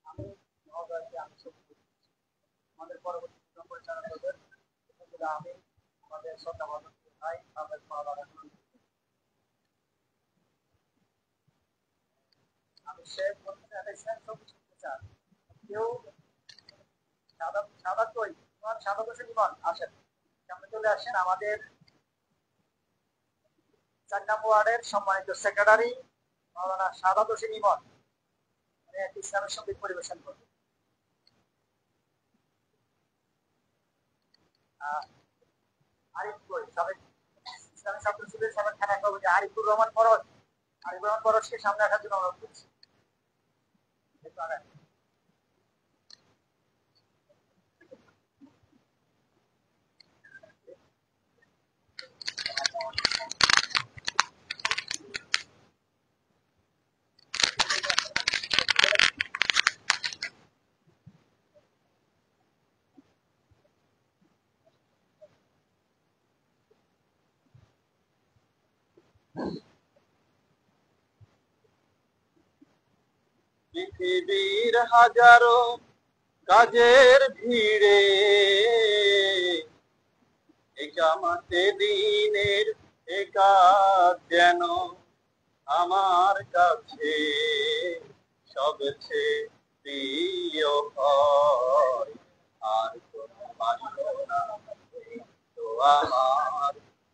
আমি মহোদয়কে আমি আমাদের পরবর্তী পরিচালনা করবেন আমি আমাদের শ্রদ্ধা ভাই আমাদের আমি সে ছবি শুনতে চান কেউ সাদা সাদা কই সাদা বসে নিবান আসেন সামনে চলে আসেন আমাদের 4 নম্বর ওয়ার্ডের সম্মানিত সেক্রেটারি মাওলানা সাদাত হোসেন ইমন একটি ইসলামিক সঙ্গীত পরিবেশন করবেন। আরিফ কই সাবেক ইসলামী ছাত্র শিবিরের সাবেক থানা সভাপতি আরিফুর রহমান পরশকে সামনে আসার জন্য অনুরোধ করছি। পৃথিবীর হাজারো কাজের ভিড়ে একামাতে দিনের একাজ যেন আমার কাছে সবচেয়ে প্রিয় হয়। আর কোনো বাসনা নেই তো আমার,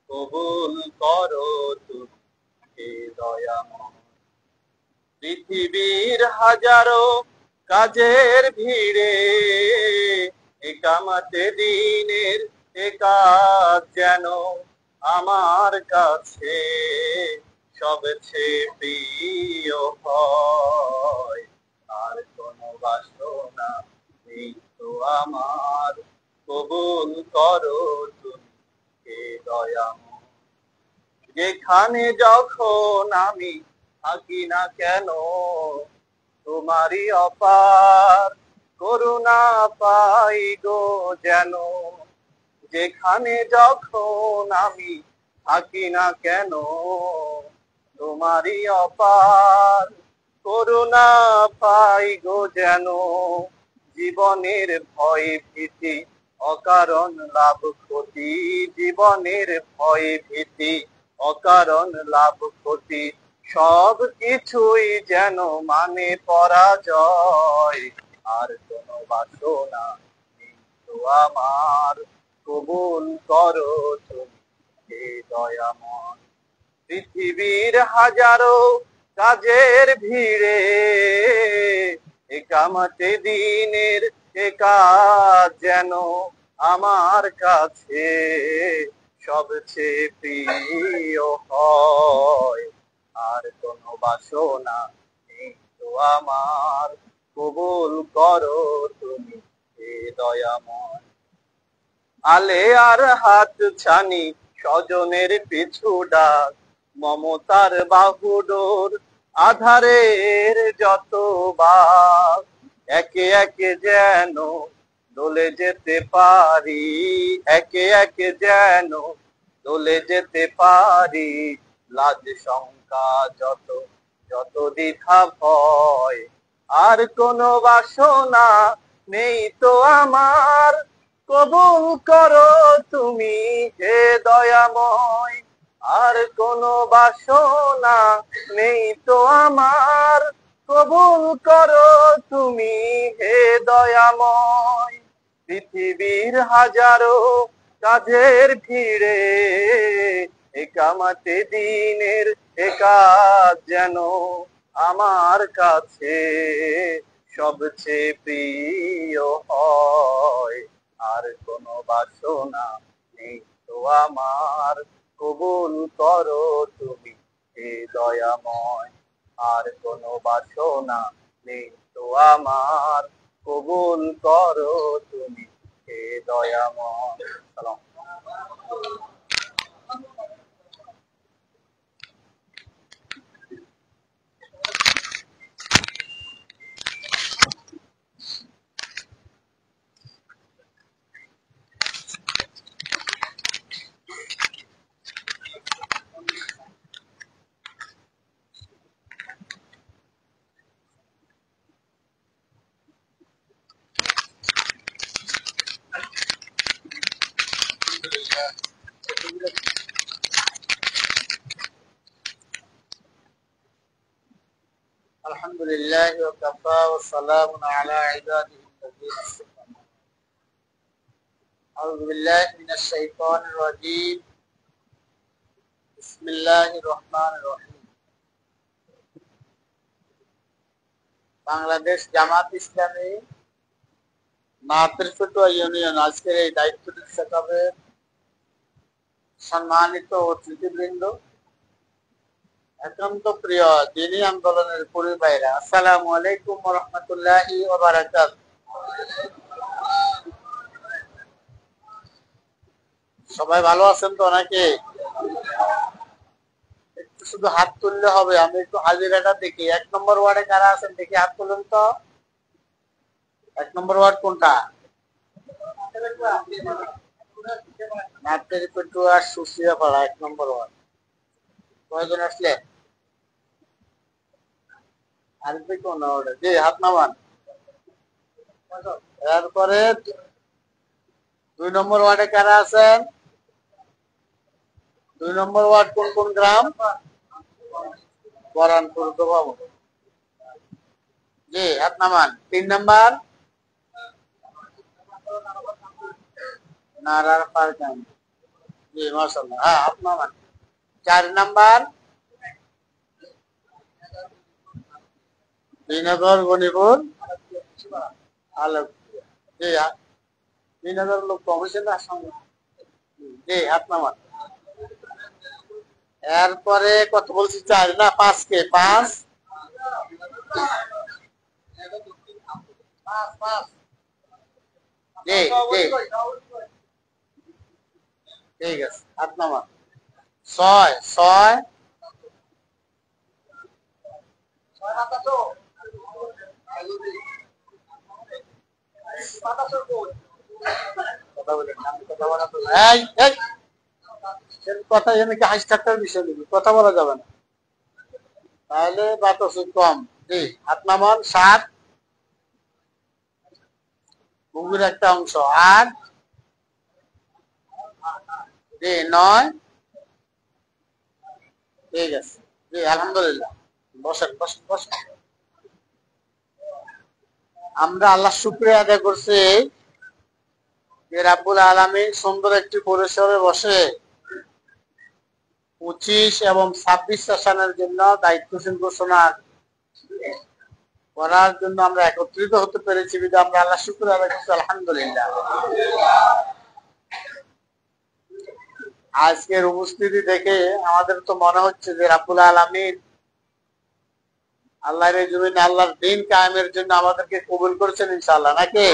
কবুল করো তুমি দয়াময়। পৃথিবীর হাজারো কাজের ভিড়ে একামাতে দিনের একাজ যেন আমার কাছে সবচেয়ে প্রিয় হয়। আর কোনো বাসনা নেই তো আমার, কবুল করো তুমি হে দয়াময়। যেখানে যখন আমি থাকি না কেন তোমারই অপার করুণা পাই গো যেন। যেখানে যখন আমি থাকি না কেন তোমারই অপার করুণা পাই গো যেন। জীবনের ভয় ভীতি অকারণ লাভ ক্ষতি, জীবনের ভয় ভীতি অকারণ লাভ ক্ষতি সব কিছুই যেন মানে পরাজয়। আর কোনো বাসনা নেই তো আমার, কবুল করো তুমি হে দয়াময়। পৃথিবীর হাজারো কাজের ভিড়ে একামাতে দিনের একাজ যেন আমার কাছে সবচেয়ে প্রিয় হয়। আর কোনো বাসনা নেই তো আমার, কবুল করো তুমি হে দয়াময়। আলে আর হাত ছানি স্বজনের পিছু ডাক, মমতার বাহুডোর আধারের যত বাক, একে একে যেন দলে যেতে পারি, একে একে যেন দলে যেতে পারি। লাজ শঙ্কা যত যত দ্বিধা ভয়, আর কোনো বাসনা নেই তো আমার, কবুল করো তুমি হে দয়াময়। আর কোনো বাসনা নেই তো আমার, কবুল করো তুমি হে দয়াময়। পৃথিবীর হাজারো কাজের ভিড়ে একামাতে দিনের একাজ যেন আমার কাছে সবচেয়ে প্রিয় হয়। আর কোনো বাসনা নেই তো আমার, কবুল করো তুমি হে দয়াময়। আর কোনো বাসনা নেই তো আমার, কবুল করো তুমি হে দয়াময়। সালাম। আলহামদুলিল্লাহ ওয়া কাফা ওয়া সালামুন আলা ইবাদিহি আল্লাযীনা ইসতাফা। আউযু বিল্লাহি মিনাশ শাইতানির রাজীম। বিসমিল্লাহির রহমানির রহিম। বাংলাদেশ জামাত ইসলামী নাতিরপুর ইউনিয়ন আজকের এই দায়িত্ব নিচ্ছে সম্মানিত অতিথিবৃন্দ, একান্ত প্রিয় দিনী আন্দোলনের পরিবারেরা, আসসালামু আলাইকুম ওয়া রাহমাতুল্লাহি ওয়া বারাকাতুহু। সবাই ভালো আছেন তো নাকি? একটু শুধু হাত তুললে হবে, আমি একটু হাজিরাটা দেখি। 1 নম্বর ওয়ার্ডে কারা আছেন দেখি, হাত তুলুন তো। 1 নম্বর ওয়ার্ড কোনটা? নাতিরপুর সুসিয়াপাড়া 1 নম্বর ওয়ার্ড। কয়জন আসলে? আরবি কোন ওয়ার্ডে? জি, হাত নামান। এরপরে 2 নম্বর ওয়ার্ডে কারা আছেন? 2 নম্বর ওয়ার্ড কোন কোন গ্রাম? বরানপুর দোবাবু। জি, হাত নামান। 3 নম্বর নারার পারগান। জি, মাশাআল্লাহ। হ্যাঁ, হাত নামান। 4 নম্বর বিনগর গণিপুর আলোক। জি, বিনগর লোক কমিশন আসলে। জি, হাত নামান। এরপরে কত বলছি? 4 না 5 কে? 5 জি জি, ঠিক আছে, হাত নামান। 6 6 কথা এখানে কি হাসি ঠাট্টার বিষয় নেই, কথা বলা যাবে না, তাহলে বাতাস কম। জি, হাত নামান। 7 বুগুর একটা অংশ। 8 জি, 9 ঠিক আছে। জি, আলহামদুলিল্লাহ। বসেন বসেন বসেন। আমরা আল্লাহ শুকরিয়া আদায় করছি যে রাব্বুল আলামিন সুন্দর একটি পরিসরে বসে 25 এবং 26 সেশনের জন্য দায়িত্বশীল ঘোষণা করার জন্য আমরা একত্রিত হতে পেরেছি। বিধায় আমরা আল্লাহ শুকরিয়া আদায় করছি, আলহামদুলিল্লাহ। আজকের উপস্থিতি দেখে আমাদের তো মনে হচ্ছে যে রাব্বুল আলামিন আল্লাহর এই জমিনে আল্লাহর দ্বীন কায়েমের জন্য আমাদেরকে কবুল করেছেন ইনশাআল্লাহ, নাকি?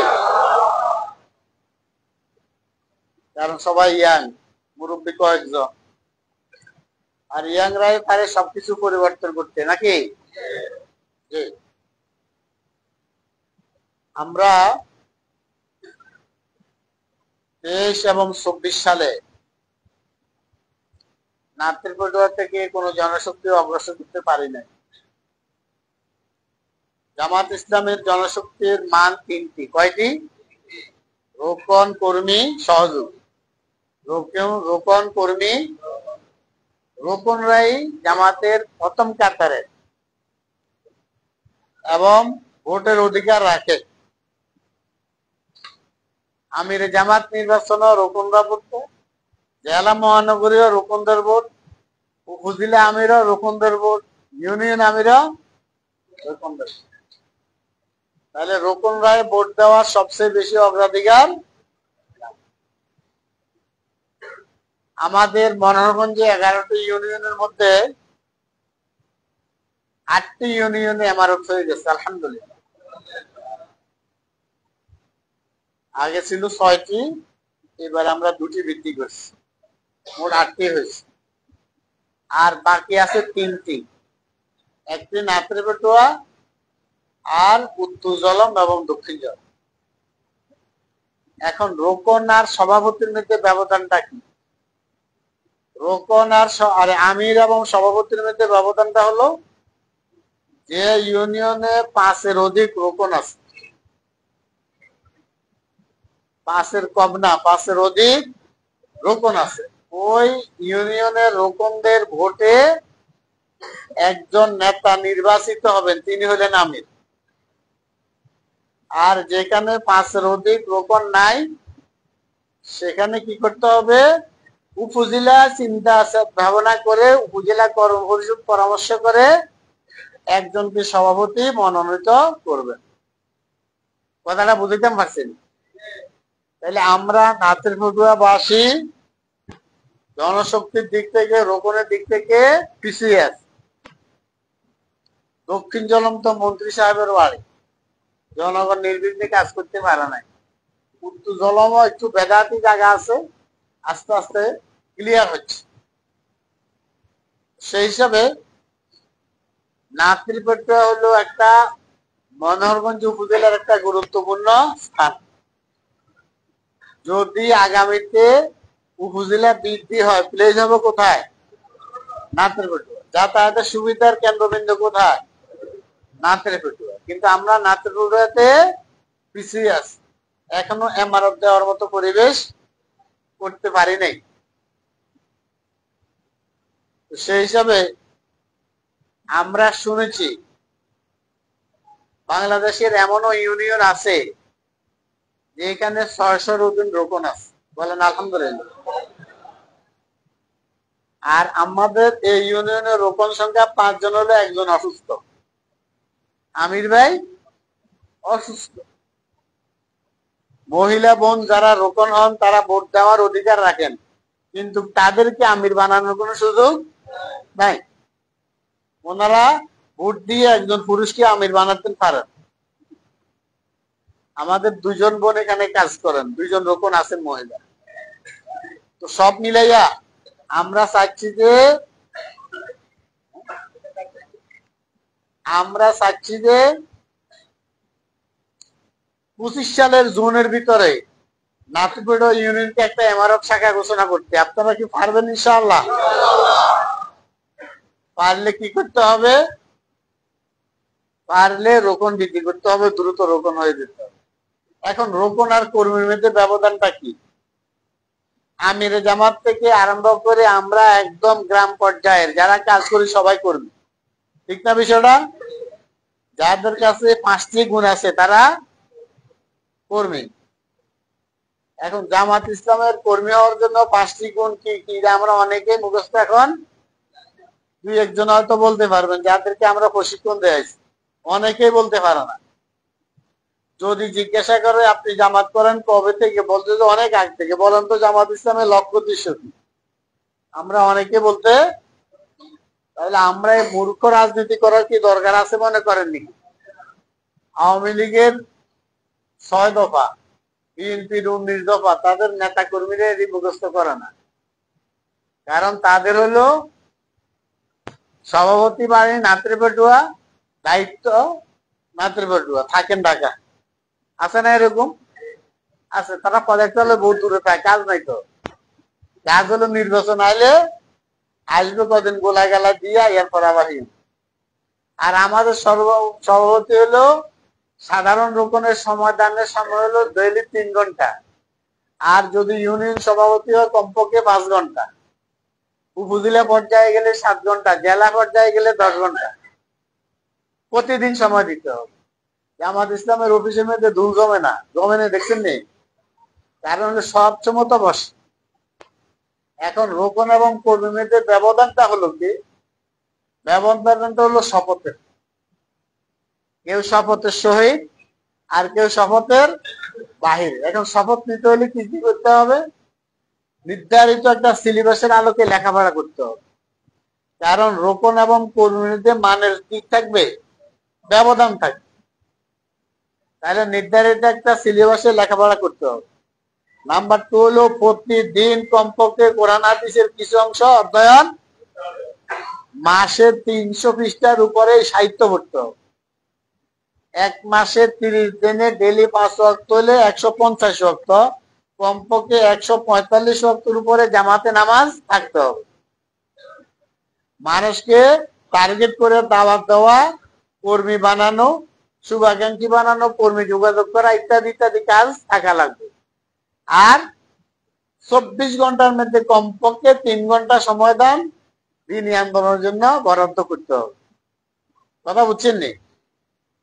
কারণ সবাই ইয়াং, মুরব্বী কয়েকজন, আর ইয়াংরাই পারে সবকিছু পরিবর্তন করতে, নাকি? জি। আমরা 23 এবং 24 সালে নাতিরপুর থেকে কোনো জনশক্তি অগ্রসর করতে পারি নাই। জামাত ইসলামের জনশক্তির মান 3টি। কয়টি? রোকন, কর্মী, সহযোগী। রোকন, কর্মী। রোকনরাই জামাতের প্রথম কাতারে এবং ভোটের অধিকার রাখে। আমির জামাত নির্বাচন রোকনরা করতো, জেলা মহানগরীয় রোকনদের ভোট, উপজেলা আমিরও রোকনদের ভোট, ইউনিয়ন আমিরও রোকনদের। তাহলে রোকনরাই ভোট দেওয়ার সবচেয়ে বেশি অগ্রাধিকার। আমাদের মনোহরগঞ্জে 11টি ইউনিয়নের মধ্যে 8টি ইউনিয়নে এমারত হয়ে গেছে, আলহামদুলিল্লাহ। আগে ছিল 6টি, এবার আমরা 2টি বৃদ্ধি করছি, মোট 8টি হয়েছে। আর বাকি আছে 3টি, একটি নাতিরপুর আর উত্তর জলম এবং দক্ষিণ জলম। এখন রোকন আর সভাপতির মধ্যে ব্যবধানটা কি? রোকন আর আমির এবং সভাপতির মধ্যে ব্যবধানটা হলো যে ইউনিয়নে 5-এর অধিক রোকন আছে, 5-এর কম না, 5-এর অধিক রোকন আছে, ওই ইউনিয়নের রোকনদের ভোটে একজন নেতা নির্বাচিত হবেন, তিনি হলেন আমির। আর যেখানে 5-এর অধিক রোকন নাই, সেখানে কি করতে হবে, উপজেলা চিন্তা ভাবনা করে, উপজেলা কর্ম পরিষদ পরামর্শ করে একজনকে সভাপতি মনোনীত করবেন। কথাটা বুঝতে পারছেন? তাহলে আমরা নাতিরপুরবাসী জনশক্তির দিক থেকে, রোকনের দিক থেকে পিছিয়ে আছি। দক্ষিণ জলন্ত মন্ত্রী সাহেবের বাড়ি, জনগণ নির্বিঘ্নে কাজ করতে পারে নাই। উত্তর জলম একটু বেদাতি জায়গা আছে, আস্তে আস্তে ক্লিয়ার হচ্ছে। সেই হিসাবে নাতিরপুরটা হলো একটা মনোহরগঞ্জ উপজেলার একটা গুরুত্বপূর্ণ স্থান। যদি আগামীতে উপজেলা বৃদ্ধি হয়, প্লেস হবে কোথায়? নাতিরপুরুয়া। যাতায়াতের সুবিধার কেন্দ্রবিন্দু কোথায়? নাতিরপুরুয়া। কিন্তু আমরা নাতিরপুরুয়াতে পিছিয়ে আছি, এখনো এমআরএফ দেওয়ার মতো পরিবেশ করতে পারি নাই। সেই হিসাবে আমরা শুনেছি বাংলাদেশের এমনও ইউনিয়ন আছে যেখানে 600-র অধিক রোকন আছে, বলেন আলহামদুলিল্লাহ। আর আমাদের এই ইউনিয়নের রোকন সংখ্যা 5 জন, হলে একজন অসুস্থ, আমির ভাই অসুস্থ। মহিলা বোন যারা রোকন হন তারা ভোট দেওয়ার অধিকার রাখেন, কিন্তু তাদেরকে আমির বানানোর কোনো সুযোগ নাই। ওনারা ভোট দিয়ে একজন পুরুষকে আমির বানাতে পারেন। আমাদের 2 জন বোন এখানে কাজ করেন, 2 জন রোকন আছেন মহিলা। তো সব মিলাইয়া আমরা চাচ্ছি যে 25 সালের জুনের ভিতরে নাতিরপুর ইউনিয়নকে একটা এমআরএফ শাখা ঘোষণা করতে। আপনারা কি পারবেন? ইনশাআল্লাহ। পারলে কি করতে হবে? পারলে রোকন বৃদ্ধি করতে হবে, দ্রুত রোকন হয়ে যেতে হবে। এখন রোকন আর কর্মীর মধ্যে ব্যবধানটা কি? আমির জামাত থেকে আরম্ভ করে আমরা একদম গ্রাম পর্যায়ের যারা কাজ করি সবাই কর্মী, ঠিক না বিষয়টা? যাদের কাছে 5টি গুণ আছে তারা কর্মী। এখন জামাত ইসলামের কর্মী হওয়ার জন্য 5টি গুণ কি কি আমরা অনেকে মুখস্থ, এখন 2-1 জন হয়তো বলতে পারবেন, যাদেরকে আমরা প্রশিক্ষণ দিয়েছি, অনেকেই বলতে পারে না। যদি জিজ্ঞাসা করে আপনি জামাত করেন কবে থেকে, বলতে যে অনেক আগ থেকে। বলেন তো জামাত ইসলামের লক্ষ্য উদ্দেশ্য কি? আমরা অনেকে বলতে। তাহলে আমরা এই মূর্খ রাজনীতি করার কি দরকার আছে মনে করেননি? আওয়ামী লীগের 6 দফা, বিএনপির 19 দফা, তাদের নেতা কর্মীরা এটি মুখস্থ করে না। কারণ তাদের হলো সভাপতি বাড়ি নাতিরপুরুয়া, দায়িত্ব নাতিরপুরুয়া, থাকেন ঢাকা। আছে না এরকম? আছে। তারা প্রজেক্ট হলে বহু দূরে পায়, কাজ নাই তো। কাজ হলো নির্বাচন আইলে আসবে, কদিন গোলা গালা দিয়া এরপর আবার। আর আমাদের সভাপতি হলো সাধারণ রোকনের সমাধানের সময় হলো ডেইলি 3 ঘন্টা। আর যদি ইউনিয়ন সভাপতি হয় কমপক্ষে 5 ঘন্টা, উপজেলা পর্যায়ে গেলে 7 ঘন্টা, জেলা পর্যায়ে গেলে 10 ঘন্টা প্রতিদিন সময় দিতে হবে। জামাত ইসলামের অফিসের মধ্যে ধুল জমে না, জমে না, দেখছেন নি? কারণ সব সময় তো বসে। এখন রোকন এবং কর্মীর মধ্যে ব্যবধানটা হলো কি? ব্যবধানটা হলো শপথের। কেউ শপথের সহিত আর কেউ শপথের বাহিরে। এখন শপথ নিতে হলে কি কি করতে হবে? নির্ধারিত একটা সিলেবাসের আলোকে লেখাপড়া করতে হবে। কারণ রোকন এবং কর্মীদের মানের কি থাকবে? ব্যবধান থাকবে। তাহলে নির্ধারিত একটা সিলেবাসে লেখাপড়া করতে হবে। নাম্বার 2 হলো প্রতিদিন কমপক্ষে কোরআন হাদিসের কিছু অংশ অধ্যয়ন, মাসে 300 পৃষ্ঠার উপরে সাহিত্য পড়তে হবে। 1 মাসে 30 দিনে ডেইলি 5 ওয়াক্ত হলে 150 ওয়াক্ত, কমপক্ষে 145 ওয়াক্তের উপরে জামাতে নামাজ থাকতে হবে। মানুষকে টার্গেট করে দাওয়াত দেওয়া, কর্মী বানানো, শুভাকাঙ্ক্ষী বানানো, কর্মী যোগাযোগ করা, ইত্যাদি ইত্যাদি কাজ থাকা লাগবে। আর 24 ঘন্টার মধ্যে কমপক্ষে 3 ঘন্টা সময় দেন দিনই আন্দোলনের জন্য বরাদ্দ করতে হবে। কথা বুঝছেন নি?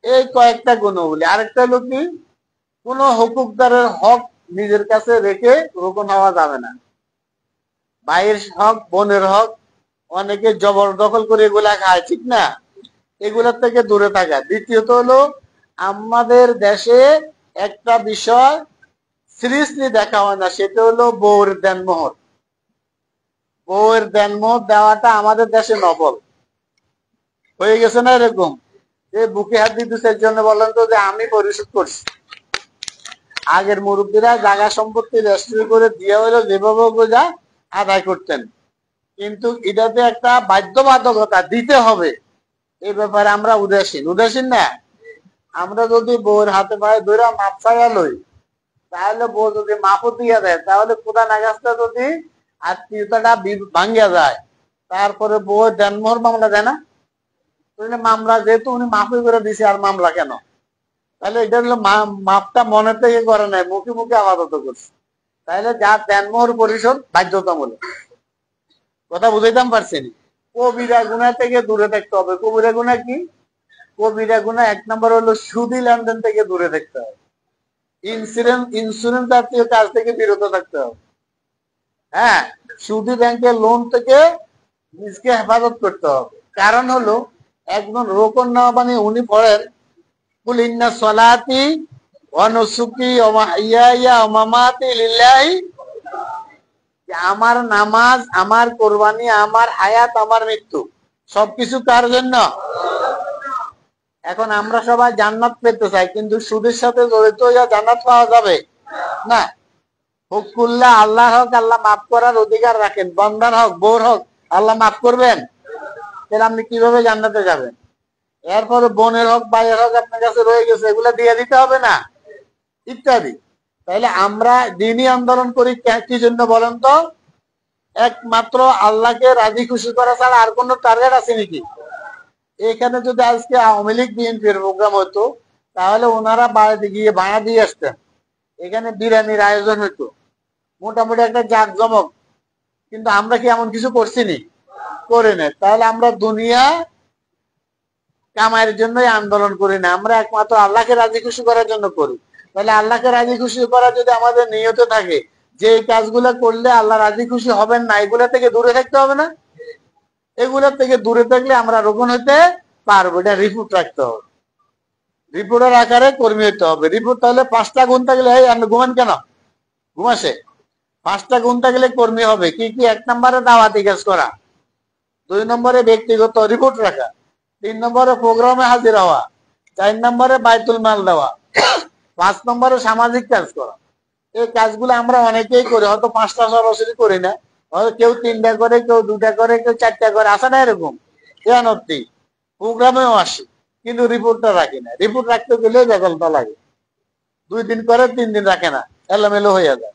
এই কয়েকটা গুণগুলি। আরেকটা হলো কি, কোন হুকুকদারের হক নিজের কাছে রেখে রোকন হওয়া যাবে না। ভাইয়ের হক, বোনের হক অনেকে জবরদখল করে এগুলা খায়, ঠিক না? এগুলোর থেকে দূরে থাকা। দ্বিতীয়ত হলো, আমাদের দেশে একটা বিষয় সিরিয়াসলি দেখা হয় না, সেটা হলো বউর দেনমোহর। বউয়ের দেনমোহর দেওয়াটা আমাদের দেশে নফল হয়ে গেছে না? এরকম যে বুকে হাত দিতেছে জন্য বলেন তো যে আমি পরিশোধ করছি। আগের মুরব্বীরা জায়গা সম্পত্তি রেজিস্ট্রি করে দিয়ে হইলো যেভাবে বোঝা আদায় করতেন, কিন্তু এটাতে একটা বাধ্যবাধকতা দিতে হবে। এই ব্যাপারে আমরা উদাসীন না। আমরা যদি বউয়ের হাতে পায়ে ধরে মাপ চাইয়া লই, তাহলে বউ যদি মাপও দিয়ে দেয়, তাহলে কোদা নাগাছটা যদি আত্মীয়তাটা ভাঙ্গিয়া যায়, তারপরে বউয়ের দেনমোহর মামলা দেয় না? মামলা যেহেতু উনি মাফই করে দিছে, আর মামলা কেন? তাহলে এটা হলো মাপটা মনে থেকে করে নাই, মুখে মুখে আপাতত করছে। তাহলে যা দেনমোহর পরিশোধ বাধ্যতামূলক। কথা বুঝাইতাম পারছেন? কবিরা গুণা থেকে দূরে থাকতে হবে। কবিরা গুণা কি? কবিরা গুণা 1 নম্বর হলো সুদি লেনদেন থেকে দূরে থাকতে হবে। ইন্স্যুরেন্স জাতীয় কাজ থেকে বিরত থাকতে হবে। হ্যাঁ, সুদি ব্যাংকের লোন থেকে নিজকে হেফাজত করতে হবে। কারণ হলো, একজন রোকন না মানে উনি পড়েন কুল ইন্না সলাতি ওয়া নুসুকি ওয়া মাহইয়ায়া ওয়া মামাতি লিল্লাহি, আমার নামাজ, আমার কোরবানি, আমার হায়াত, আমার মৃত্যু সবকিছু কার জন্য? এখন আমরা সবাই জান্নাত পেতে চাই, কিন্তু সুদের সাথে জড়িত হইয়া জান্নাত পাওয়া যাবে না। হুকুল্লাহ, আল্লাহর হক আল্লাহ মাফ করার অধিকার রাখেন। বান্দার হক, বউর হক আল্লাহ মাফ করবেন, তাহলে আপনি কিভাবে জান্নাতে যাবেন? এরপরে বোনের হক, ভাইয়ের হক আপনার কাছে রয়ে গেছে, এগুলা দিয়ে দিতে হবে না, ইত্যাদি। তাইলে আমরা দিনই আন্দোলন করি কি জন্য বলেন তো? একমাত্র আল্লাহকে রাজি খুশি করা ছাড়া আর কোন টার্গেট আছে নাকি? এখানে যদি আজকে আওয়ামী লীগ বিএনপির প্রোগ্রাম হতো, তাহলে ওনারা বাড়িতে গিয়ে বাড়া দিয়ে আসতেন, এখানে বিরিয়ানির আয়োজন হতো, মোটামুটি একটা জাঁকজমক। কিন্তু আমরা কি এমন কিছু করছি নি? করে নেই। তাহলে আমরা দুনিয়া কামাইয়ের জন্যই আন্দোলন করি না, আমরা একমাত্র আল্লাহকে রাজি খুশি করার জন্য করি। তাহলে আল্লাহকে রাজি খুশি করা যদি আমাদের নিয়ত থাকে, যে এই কাজগুলো করলে আল্লাহ রাজি খুশি হবেন না, এগুলা থেকে দূরে থাকতে হবে না? এগুলা থেকে দূরে থাকলে আমরা রোকন হইতে পারবো। এটা রিপোর্ট রাখতে হবে, রিপোর্টের আকারে কর্মী হইতে হবে। রিপোর্ট তাহলে 5টা গুণ থাকলে, এই আপনি ঘুমান কেন? ঘুমাসে 5টা গুণ থাকলে কর্মী হবে কি কি? 1 নম্বরে দাওয়াতি কাজ করা, 2 নম্বরে ব্যক্তিগত রিপোর্ট রাখা, 3 নম্বরে প্রোগ্রামে হাজির হওয়া, 4 নম্বরে বাইতুল মাল দেওয়া, 5 নম্বরে সামাজিক কাজ করা। এই কাজগুলো আমরা অনেকেই করি, হয়তো 5টা সরাসরি করি না, হয়তো কেউ 3টা করে, কেউ 2টা করে, কেউ 4টা করে, আসে না এরকম? প্রোগ্রামেও আসি, কিন্তু রিপোর্টটা রাখি না। রিপোর্ট রাখতে গেলে বেদলটা লাগে, 2 দিন করে 3 দিন রাখে না, এলোমেলো হয়ে যায়।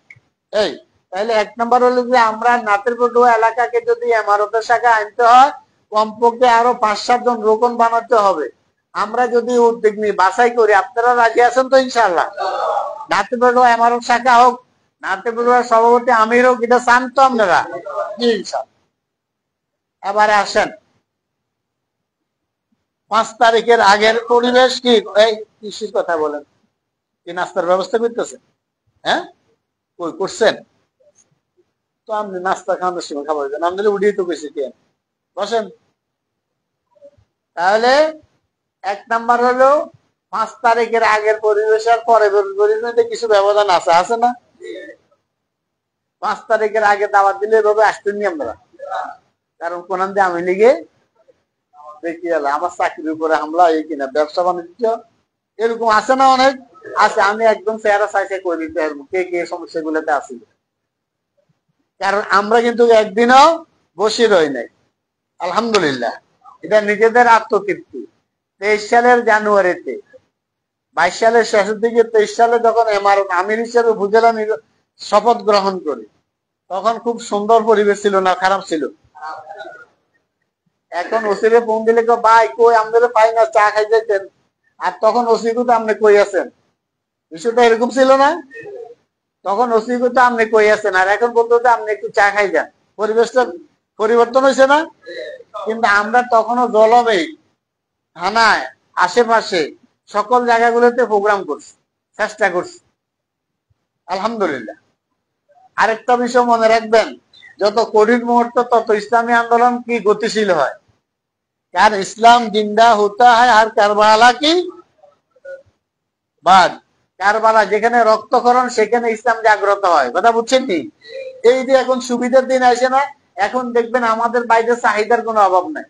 এই তাহলে 1 নম্বর হলো যে আমরা নাতের পটুয়া এলাকাকে যদি এমারতের শাখা আনতে হয়, কমপক্ষে আরো 5-7 জন রোকন বানাতে হবে। আমরা যদি উদ্যোগ নিই, বাছাই করি, আপনারা রাজি আছেন তো? ইনশাআল্লাহ নাতের পটুয়া এমারত শাখা হোক, নাতের পটুয়ার সভাপতি আমির হোক, এটা চান তো আপনারা? ইনশাআল্লাহ। এবারে আসেন 5 তারিখের আগের পরিবেশ কি? এই কৃষির কথা বলেন, কি নাস্তার ব্যবস্থা করতেছেন? হ্যাঁ, কই করছেন? তো আপনি নাস্তা খাওয়ানোর সময় খাবার দেন, আমাদের উঠিয়ে তো বেশি কেন? বসেন। তাহলে 1 নাম্বার হলো 5 তারিখের আগের পরিবেশ আর পরের পরিবেশে কিছু ব্যবধান আছে, আছে না? 5 তারিখের আগে দাওয়াত দিলে এভাবে আসতেন আমরা, কারণ কোন দিয়ে আমি লিগে দেখি আমার চাকরির উপরে হামলা, এই কিনা ব্যবসা বাণিজ্য এরকম আছে না? অনেক আছে। আমি একদম চেহারা সাইজে করে দিতে পারবো কে কে সমস্যা গুলোতে আছে, কারণ আমরা কিন্তু একদিনও বসে রই নাই, আলহামদুলিল্লাহ। এটা নিজেদের আত্মতৃপ্তি। 23 সালের জানুয়ারিতে, 22 সালের শেষের দিকে, 23 সালে যখন এমারত আমির হিসেবে উপজেলা শপথ গ্রহণ করি, তখন খুব সুন্দর পরিবেশ ছিল না, খারাপ ছিল? এখন ওসিরে ফোন দিলে ভাই কই আমাদের পাই না, চা খাই যেতেন, আর তখন ওসি তো আপনি কই আছেন, বিষয়টা এরকম ছিল না? তখন ওসি করতে আপনি কই আছেন, আর এখন বলতে হতো আপনি একটু চা খাই যান। পরিবেশটা পরিবর্তন হয়েছে না? কিন্তু আমরা তখনও জলমে থানায় আশেপাশে সকল জায়গাগুলোতে প্রোগ্রাম করছি, চেষ্টা করছি, আলহামদুলিল্লাহ। আরেকটা বিষয় মনে রাখবেন, যত কঠিন মুহূর্ত তত ইসলামী আন্দোলন কি গতিশীল হয়। কার ইসলাম জিন্দা হতা হয় আর কারবালা কি বাদ। কারবালা যেখানে রক্তকরণ সেখানে ইসলাম জাগ্রত হয়। কথা বুঝছেন কি? এই যে এখন সুবিধার দিন আসে না, এখন দেখবেন আমাদের বাইরে চাহিদার কোনো অভাব নাই।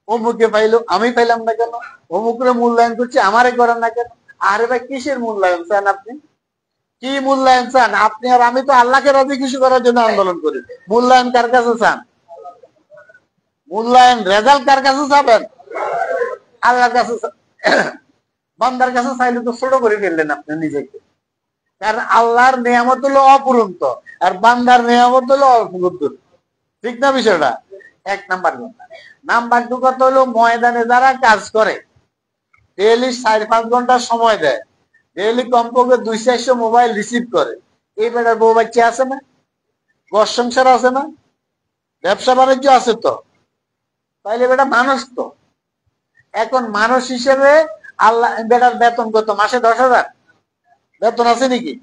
অমুকে পাইলো, আমি পাইলাম না কেন? অমুকের মূল্যায়ন করছি, আমারে করেন না কেন? আরে ভাই, কিসের মূল্যায়ন চান আপনি? কি মূল্যায়ন চান আপনি? আর আমি তো আল্লাহকে রাজি খুশি করার জন্য আন্দোলন করি। মূল্যায়ন কার কাছে চান? মূল্যায়ন রেজাল্ট কার কাছে চাবেন? আল্লাহর কাছে। বান্দার কাছে চাইলে তো ছোট করে ফেললেন আপনি নিজেকে। কারণ আল্লাহর নিয়ামত হলো অপূরন্ত, আর বান্দার নিয়ামত হলো অপূরন্ত। ঠিক না বিষয়টা? এক নাম্বার কথা। নাম্বার 2 কথা হলো, ময়দানে যারা কাজ করে ডেইলি 4-5 ঘন্টা সময় দেয়, ডেইলি কমপক্ষে 200-400 মোবাইল রিসিভ করে, এই বেটার বউ বাচ্চা আছে না? ঘর সংসার আছে না? ব্যবসা বাণিজ্য আছে তো? তাইলে বেটা মানুষ তো। এখন মানুষ হিসেবে আল্লাহ বেটার বেতন কত? মাসে 10,000 বেতন আছে নাকি?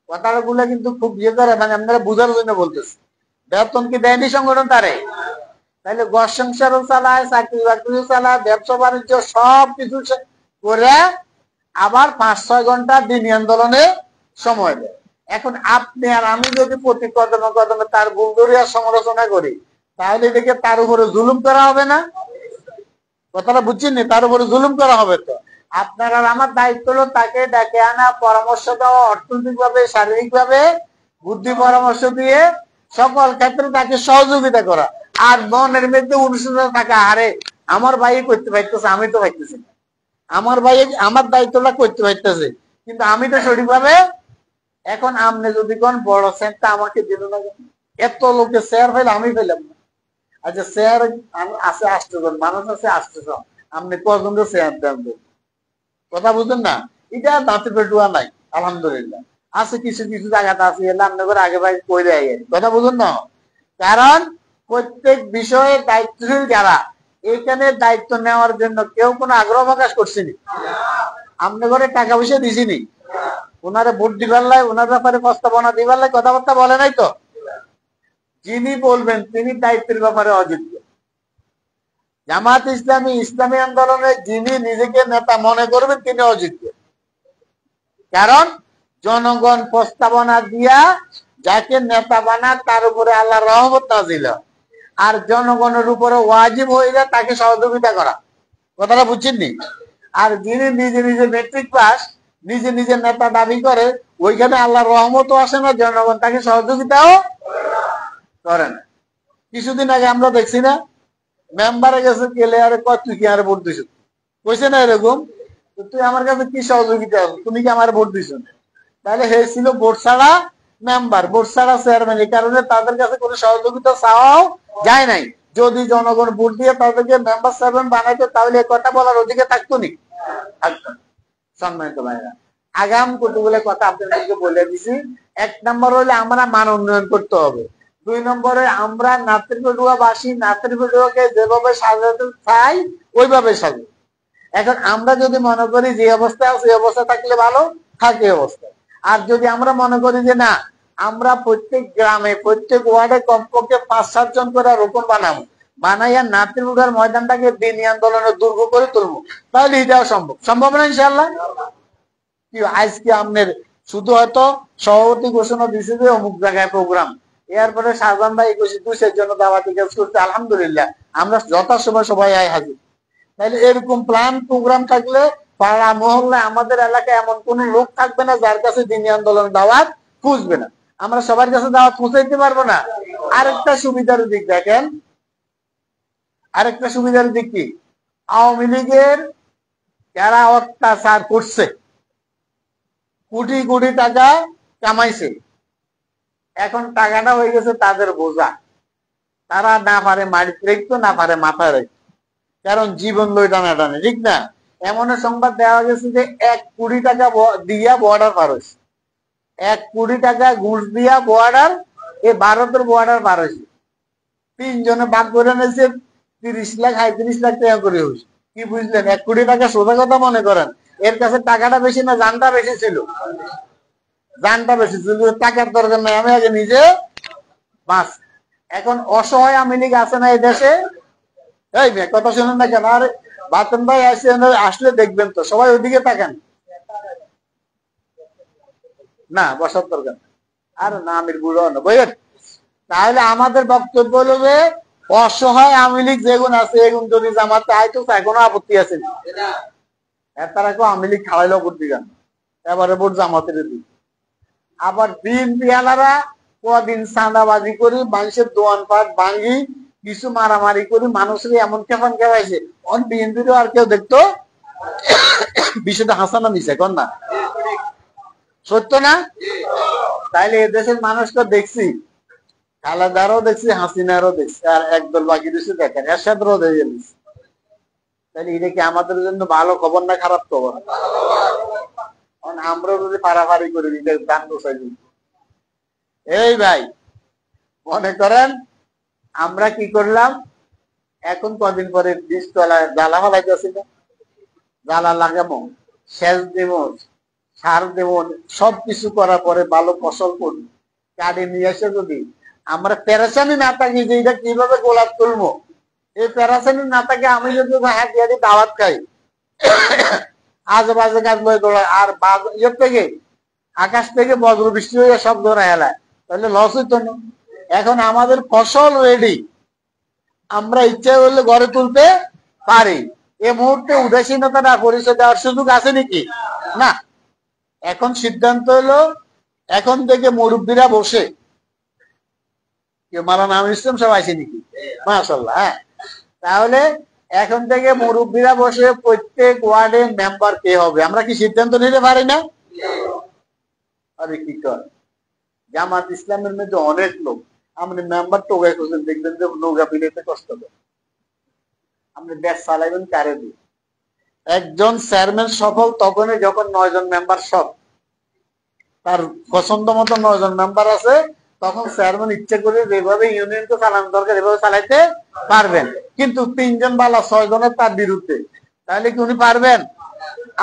কথাগুলো কিন্তু খুব ইয়ে করে, মানে আপনারা বুঝার জন্য বলতেছি। বেতন কি দেয়নি সংগঠন তারে? তাহলে ঘর সংসারও চালায়, চাকরি বাকরিও চালায়, ব্যবসা বাণিজ্য সব কিছু করে আবার 5-6 ঘন্টা দিন আন্দোলনে সময় দেয়। এখন আপনি আর আমি যদি প্রতি কদমে কদমে তার ভুল ধরিয়া সমালোচনা করি, তাহলে এটাকে তার উপরে জুলুম করা হবে না? কথাটা বুঝছেন? তার উপরে জুলুম করা হবে। তো আপনার আর আমার দায়িত্ব হলো তাকে ডেকে আনা, পরামর্শ দেওয়া, অর্থনৈতিক ভাবে, শারীরিক ভাবে, বুদ্ধি পরামর্শ দিয়ে সকল ক্ষেত্রে তাকে সহযোগিতা করা। আর মনের মধ্যে অনুশোচনা থাকা, আরে আমার ভাই করতে পারতেছে, আমি তো পারতেছি না, আমার ভাই আমার দায়িত্বটা করতে পারতেছে, কিন্তু আমি তো সঠিকভাবে। এখন আপনি যদি কোন বড় সেন্টটা আমাকে দিল না, এত লোকে শেয়ার ফেলে আমি পেলাম না। আচ্ছা, শেয়ার আছে 8 জন, মানুষ আছে 8 জন, আপনি কজন শেয়ার দেন? কথা বুঝলেন না? এটা দাঁতে পেটুয়া নাই, আলহামদুলিল্লাহ। আছে কিছু কিছু জায়গাতে আছে, রান্না করে আগে ভাই কই দেয়। কথা বুঝুন না? কারণ প্রত্যেক বিষয়ে দায়িত্বশীল যারা, এখানে দায়িত্ব নেওয়ার জন্য কেউ কোনো আগ্রহ প্রকাশ করছেনি। আপনি ঘরে টাকা পয়সা দিছিনি, ওনারে ভোট দিবার লাই, ওনার ব্যাপারে প্রস্তাবনা দিবার লাই কথাবার্তা বলে নাই তো? যিনি বলবেন তিনি দায়িত্বের ব্যাপারে অযোগ্য। জামাত ইসলামী ইসলামী আন্দোলনে যিনি নিজেকে নেতা মনে করবেন তিনি অযোগ্য। কারণ জনগণ প্রস্তাবনা দিয়া যাকে নেতা বানান তার উপরে আল্লাহর রহমত নাযিল, আর জনগণের উপরে ওয়াজিব হয়ে যায় তাকে সহযোগিতা করা। কথাটা বুঝছেননি? আর যিনি নিজে নিজে মেট্রিক পাস, নিজে নিজে নেতা দাবি করে, ওইখানে আল্লাহর রহমতও আসে না, জনগণ তাকে সহযোগিতাও করে না। কিছুদিন আগে আমরা দেখছি না, মেম্বারে গেছে গেলে আরে কয় তুই কি আরে ভোট দিছ? কইছে না এরকম? তুই আমার কাছে কি সহযোগিতা, তুমি কি আমার ভোট দিছ? তাহলে হে ছিল ভোট ছাড়া মেম্বার, ভোট ছাড়া চেয়ারম্যান, এই কারণে তাদের কাছে কোনো সহযোগিতা চাওয়াও যায় নাই। যদি জনগণ ভোট দিয়ে তাদেরকে মেম্বার চেয়ারম্যান বানাইতো, তাহলে কথা বলার অধিকার থাকতো নি? থাকতো। সম্মানিত ভাইরা, আগাম কতগুলো কথা আপনাদেরকে বলে দিছি। 1 নম্বর হলে আমরা মান উন্নয়ন করতে হবে। 2 নম্বরে আমরা নাতিরপটুয়াবাসী নাতিরপটুয়াকে যেভাবে সাজাতে চাই ওইভাবে সাজাই। এখন আমরা যদি মনে করি যে অবস্থা আছে এই অবস্থা থাকলে ভালো থাকে অবস্থায়, আর যদি আমরা মনে করি যে না, আমরা প্রত্যেক গ্রামে প্রত্যেক ওয়ার্ডে কমপক্ষে 5-7 জন করে রোপণ বানাবো, বানাইয়া নাতিরপুটার ময়দানটাকে দিনী আন্দোলনের দুর্গ করে তুলবো, তাহলে এটাও সম্ভব। সম্ভব না ইনশাআল্লাহ? কি আজকে আপনার শুধু হয়তো সভাপতি ঘোষণা দিছে যে অমুক জায়গায় প্রোগ্রাম, এরপরে শাহজাহান ভাই 21-22 জন্য দাওয়াতি কাজ করতে, আলহামদুলিল্লাহ আমরা যথাসময় সবাই আয় হাজির। তাহলে এরকম প্ল্যান প্রোগ্রাম থাকলে পাড়া মহল্লায় আমাদের এলাকায় এমন কোন লোক থাকবে না যার কাছে দিনী আন্দোলন দাওয়াত খুঁজবে না। আমরা সবার কাছে দাওয়াত পৌঁছাইতে পারবো না। আরেকটা সুবিধার দিক দেখেন, আরেকটা সুবিধার দিক কি, আওয়ামী লীগের যারা অত্যাচার করছে, কোটি কোটি টাকা কামাইছে, এখন টাকাটা হয়ে গেছে তাদের বোঝা। তারা না পারে মাটিতে রাখতো, না পারে মাথায় রাখতো, কারণ জীবন লই টানাটানি, ঠিক না? এমন সংবাদ দেওয়া গেছে যে 1 কোটি টাকা দিয়া বর্ডার পার হয়েছে। 1 কোটি টাকা ঘুষ দিয়া বর্ডার, এই ভারতের বর্ডার পার হয়েছে। 3 জনে ভাগ করে নিয়েছে, 30 লাখ 35 লাখ টাকা করে হয়েছে। কি বুঝলেন? 1 কোটি টাকা সোজা কথা মনে করেন, এর কাছে টাকাটা বেশি না জানটা বেশি ছিল? জানটা বেশি ছিল। টাকার দরকার নাই, আমি আগে নিজে বাস। এখন অসহায় আওয়ামী লীগ আছে না এই দেশে? এই মেয়ে কথা শুনেন না কেন? আর বাতন ভাই আসলে দেখবেন তো, সবাই ওইদিকে তাকান না, বসার দরকার। আর না আমির বুড়ো না বইয়ের। তাহলে আমাদের বক্তব্য হলো যে অসহায় আওয়ামী লীগ যেগুন আছে এগুন যদি জামাতে আইতো তাই কোনো আপত্তি আছে না। তারা কেউ আওয়ামী লীগ খাওয়াইলো বুদ্ধি গান, এবারে ভোট জামাতের দিক। আবার বিএনপি আলারা কদিন চাঁদাবাজি করি, মানুষের দোয়ানপাট ভাঙ্গি, কিছু মারামারি করি, মানুষের এমন কেমন খেলাইছে। বিএনপির আর কেউ দেখতো? বিষয়টা হাসানা মিশে কন না, সত্য না? তাইলে এদেশের মানুষকে দেখছি, খালেদারও দেখছি, হাসিনারও দেখছি, আর একদল বাকি দেশে দেখেন এরশাদেরও দেখে গেছি। তাহলে এটা কি আমাদের জন্য ভালো খবর না খারাপ খবর? আমরা যদি পারাপারি করি দান বসাই দিই। এই ভাই মনে করেন আমরা কি করলাম, এখন কদিন পরে বীজ তলায় জ্বালা ফেলাইতেছি না, জ্বালা লাগাবো, সেচ দেব, সার দেব, সবকিছু করার পরে ভালো ফসল করি, কাটে নিয়ে এসে যদি আমরা পেরেশানি না থাকি যে এটা কিভাবে গোলাপ তুলবো, এই পেরেশানি না থাকে আমি যদি হাতিয়ারি দাওয়াত খাই, আজেবাজে কাজ বই দৌড়ায়, আর ইয়ের থেকে আকাশ থেকে বজ্র বৃষ্টি হয়ে সব ধরে এলায়, তাহলে লস হইতো না। এখন আমাদের ফসল রেডি, আমরা ইচ্ছা করলে ঘরে তুলতে পারি। এ মুহূর্তে উদাসীনতা পরিচয় দেওয়ার সুযোগ আছে নাকি? না। এখন সিদ্ধান্ত হলো এখন থেকে মুরব্বীরা বসে, মাওলানা আমির ইসলাম সব আছে নাকি? মাশাআল্লাহ। হ্যাঁ, তাহলে এখন থেকে মুরব্বীরা বসে প্রত্যেক ওয়ার্ডের মেম্বার কে হবে আমরা কি সিদ্ধান্ত নিতে পারি না? আরে কি কর, জামাত ইসলামের মধ্যে অনেক লোক, আপনি মেম্বার টোকাই করছেন, দেখবেন যে নৌকা পিলাইতে কষ্ট হবে। আপনি দেশ চালাইবেন কারে দিয়ে? একজন চেয়ারম্যান সফল তখনই যখন 9 জন মেম্বার সব, তার পছন্দ মতো 9 জন মেম্বার আছে, তখন চেয়ারম্যান ইচ্ছা করে যেভাবে ইউনিয়নকে চালানো দরকার এভাবে চালাইতে পারবেন। কিন্তু 3 জন বালা 6 জনের তার বিরুদ্ধে, তাহলে কি উনি পারবেন?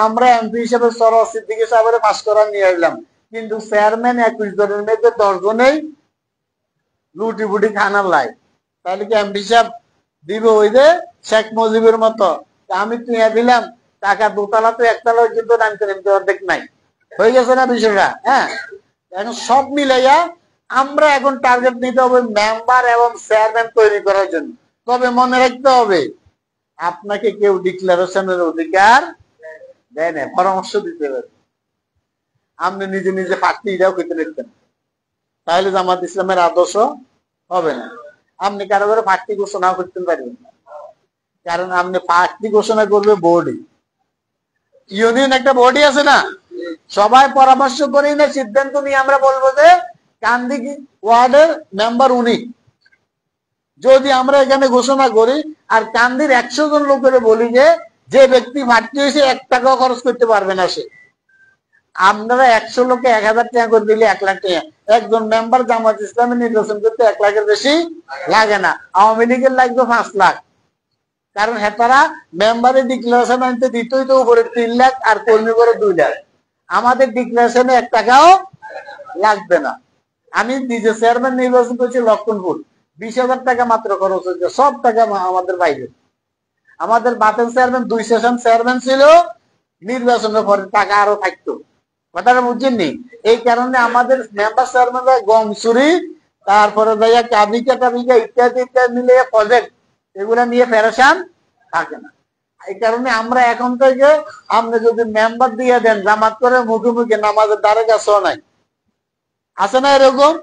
আমরা এমপি হিসেবে সরোয়ার সিদ্দিকী সাহেবের পাস করা নিয়ে আসলাম, কিন্তু চেয়ারম্যান 21 জনের মধ্যে 10 জনেই লুটি বুটি খানার লাই, তাহলে কি এমপি সাহেব দিব ওই যে শেখ মুজিবের মতো আমি তুই দিলাম টাকা দোতলা তো একতলা কিন্তু অর্ধেক নাই, হয়ে গেছে না বিষয়টা? হ্যাঁ, এখন সব মিলাইয়া আমরা এখন টার্গেট নিতে হবে মেম্বার এবং চেয়ারম্যান তৈরি করার জন্য। তবে মনে রাখতে হবে আপনাকে কেউ ডিক্লারেশনের অধিকার দেয় না, পরামর্শ দিতে পারে। আপনি নিজে নিজে প্রার্থী এটাও করতে লিখতেন, তাহলে জামাত ইসলামের আদর্শ হবে না। আপনি কারো কারো প্রার্থী ঘোষণা করতে পারবেন না, কারণ আপনি প্রার্থী ঘোষণা করবে বোর্ডে, ইউনিয়ন একটা বডি আছে না, সবাই পরামর্শ করেই না সিদ্ধান্ত নিয়ে আমরা বলবো যে কান্দি ওয়ার্ডের মেম্বার উনি। যদি আমরা এখানে ঘোষণা করি আর কান্দির 100 জন লোকের বলি যে যে ব্যক্তি প্রার্থী হয়েছে 1 টাকাও খরচ করতে পারবে না সে, আপনারা 100 লোকে 1000 টাকা করে দিলে 1 লাখ টাকা। একজন মেম্বার জামাত ইসলামী নির্বাচন করতে 1 লাখের বেশি লাগে না, আওয়ামী লীগের লাগবে 5 লাখ, কারণ হেতারা মেম্বারের ডিক্লারেশন আনতে দিতই তো উপরে 3 লাখ আর কর্মী করে 2 লাখ। আমাদের ডিক্লারেশনে 1 টাকাও লাগবে না। আমি নিজে চেয়ারম্যান নির্বাচন করছি লক্ষণপুর, 20,000 টাকা মাত্র খরচ হয়েছে, সব টাকা আমাদের বাইরে। আমাদের বাতেন চেয়ারম্যান 2 সেশন চেয়ারম্যান ছিল, নির্বাচনের পরে টাকা আরো থাকতো, কথাটা বুঝছেননি? এই কারণে আমাদের মেম্বার চেয়ারম্যানরা গম চুরি, তারপরে ভাইয়া কাবিকা টাবিকা ইত্যাদি ইত্যাদি মিলে প্রজেক্ট, এগুলা নিয়ে পেরেশান থাকে না। এই কারণে আমরা এখন থেকে আপনি যদি মেম্বার দিয়ে দেন জামাত করে মুখে মুখে নামাজের দ্বারে কাছেও নাই, আছে না এরকম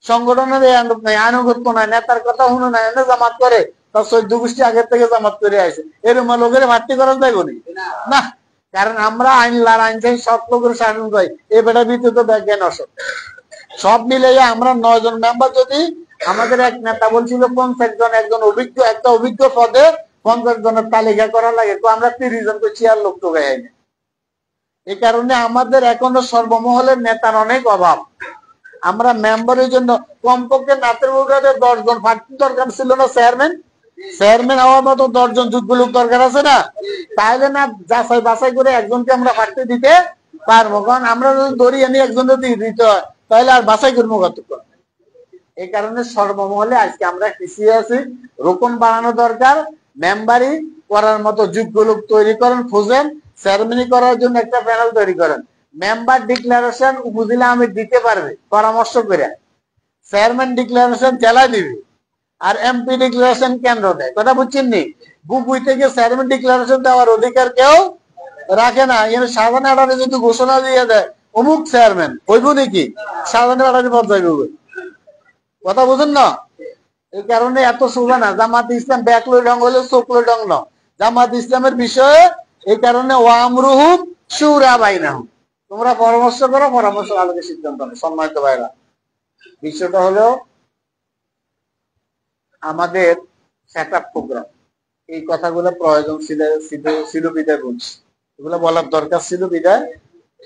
সংগঠনের আনুগত্য নাই, নেতার কথা শুনে নাই, জামাত করে তার 14 গোষ্ঠী আগের থেকে জামাত করে আসে, এরকম লোকের ভাট্টি করা যায় না। কারণ আমরা আইনলার আইন চাই, সব লোকের শাসন চাই, এ বেটা ভিতরে ব্যাজ্ঞান অসৎ। সব মিলে আমরা 9 জন মেম্বার, যদি আমাদের এক নেতা বলছিল 50 জন, একজন অভিজ্ঞ, একটা অভিজ্ঞ পদে 50 জনের তালিকা করা লাগে, তো আমরা 30 জনকে 4 লোক তো গাই না। এই কারণে আমাদের এখনো সর্বমহলের নেতার অনেক অভাব। আমরা মেম্বারের জন্য কমপক্ষে নাতের বুকাতে 10 জন ফাঁকি দরকার ছিল না, চেয়ারম্যান হওয়ার মতো 10 জন যোগ্য লোক দরকার আছে না? তাইলে না যাচাই বাছাই করে একজনকে আমরা ফাঁকতে দিতে পারবো। কারণ আমরা যদি দড়ি এনে একজন যদি দিতে হয় তাহলে আর বাছাই করবো কতক্ষণ? এই কারণে সর্বমহলে আজকে আমরা পিছিয়ে আছি। রোকন বাড়ানো দরকার, মেম্বারি করার মতো যোগ্য লোক তৈরি করেন, খুঁজেন, চেয়ারম্যানি করার জন্য একটা প্যানেল তৈরি করেন। মেম্বার ডিক্লারেশন উপজেলা আমির দিতে পারবে পরামর্শ করে, চেয়ারম্যান ডিক্লারেশন জেলা দিবে, আর এমপি ডিক্লারেশন কেন্দ্র দেয়। কথা বুঝছেন নি? বুকুই থেকে চেয়ারম্যান ডিক্লারেশন দেওয়ার অধিকার কেউ রাখে না। এখানে সাধারণ আড়ালে যদি ঘোষণা দিয়ে দেয় অমুক চেয়ারম্যান, হইব নাকি? সাধারণ আড়ালে পদ যাইব। কথা বুঝুন না? এই কারণে এত সোজা না। জামাত ইসলাম ব্যাকলই ঢং হলে চোখলই ঢং না। জামাত ইসলামের বিষয়ে এই কারণে ওয়ামরুহুম শুরা বাইনাহুম, তোমরা পরামর্শ করো, পরামর্শ আলোকে সিদ্ধান্ত নেই। সম্মানিত ভাইরা, বিষয়টা হলো আমাদের সেট আপ প্রোগ্রাম। এই কথাগুলো প্রয়োজন ছিল বিদায় বলছি, এগুলো বলার দরকার ছিল বিদায়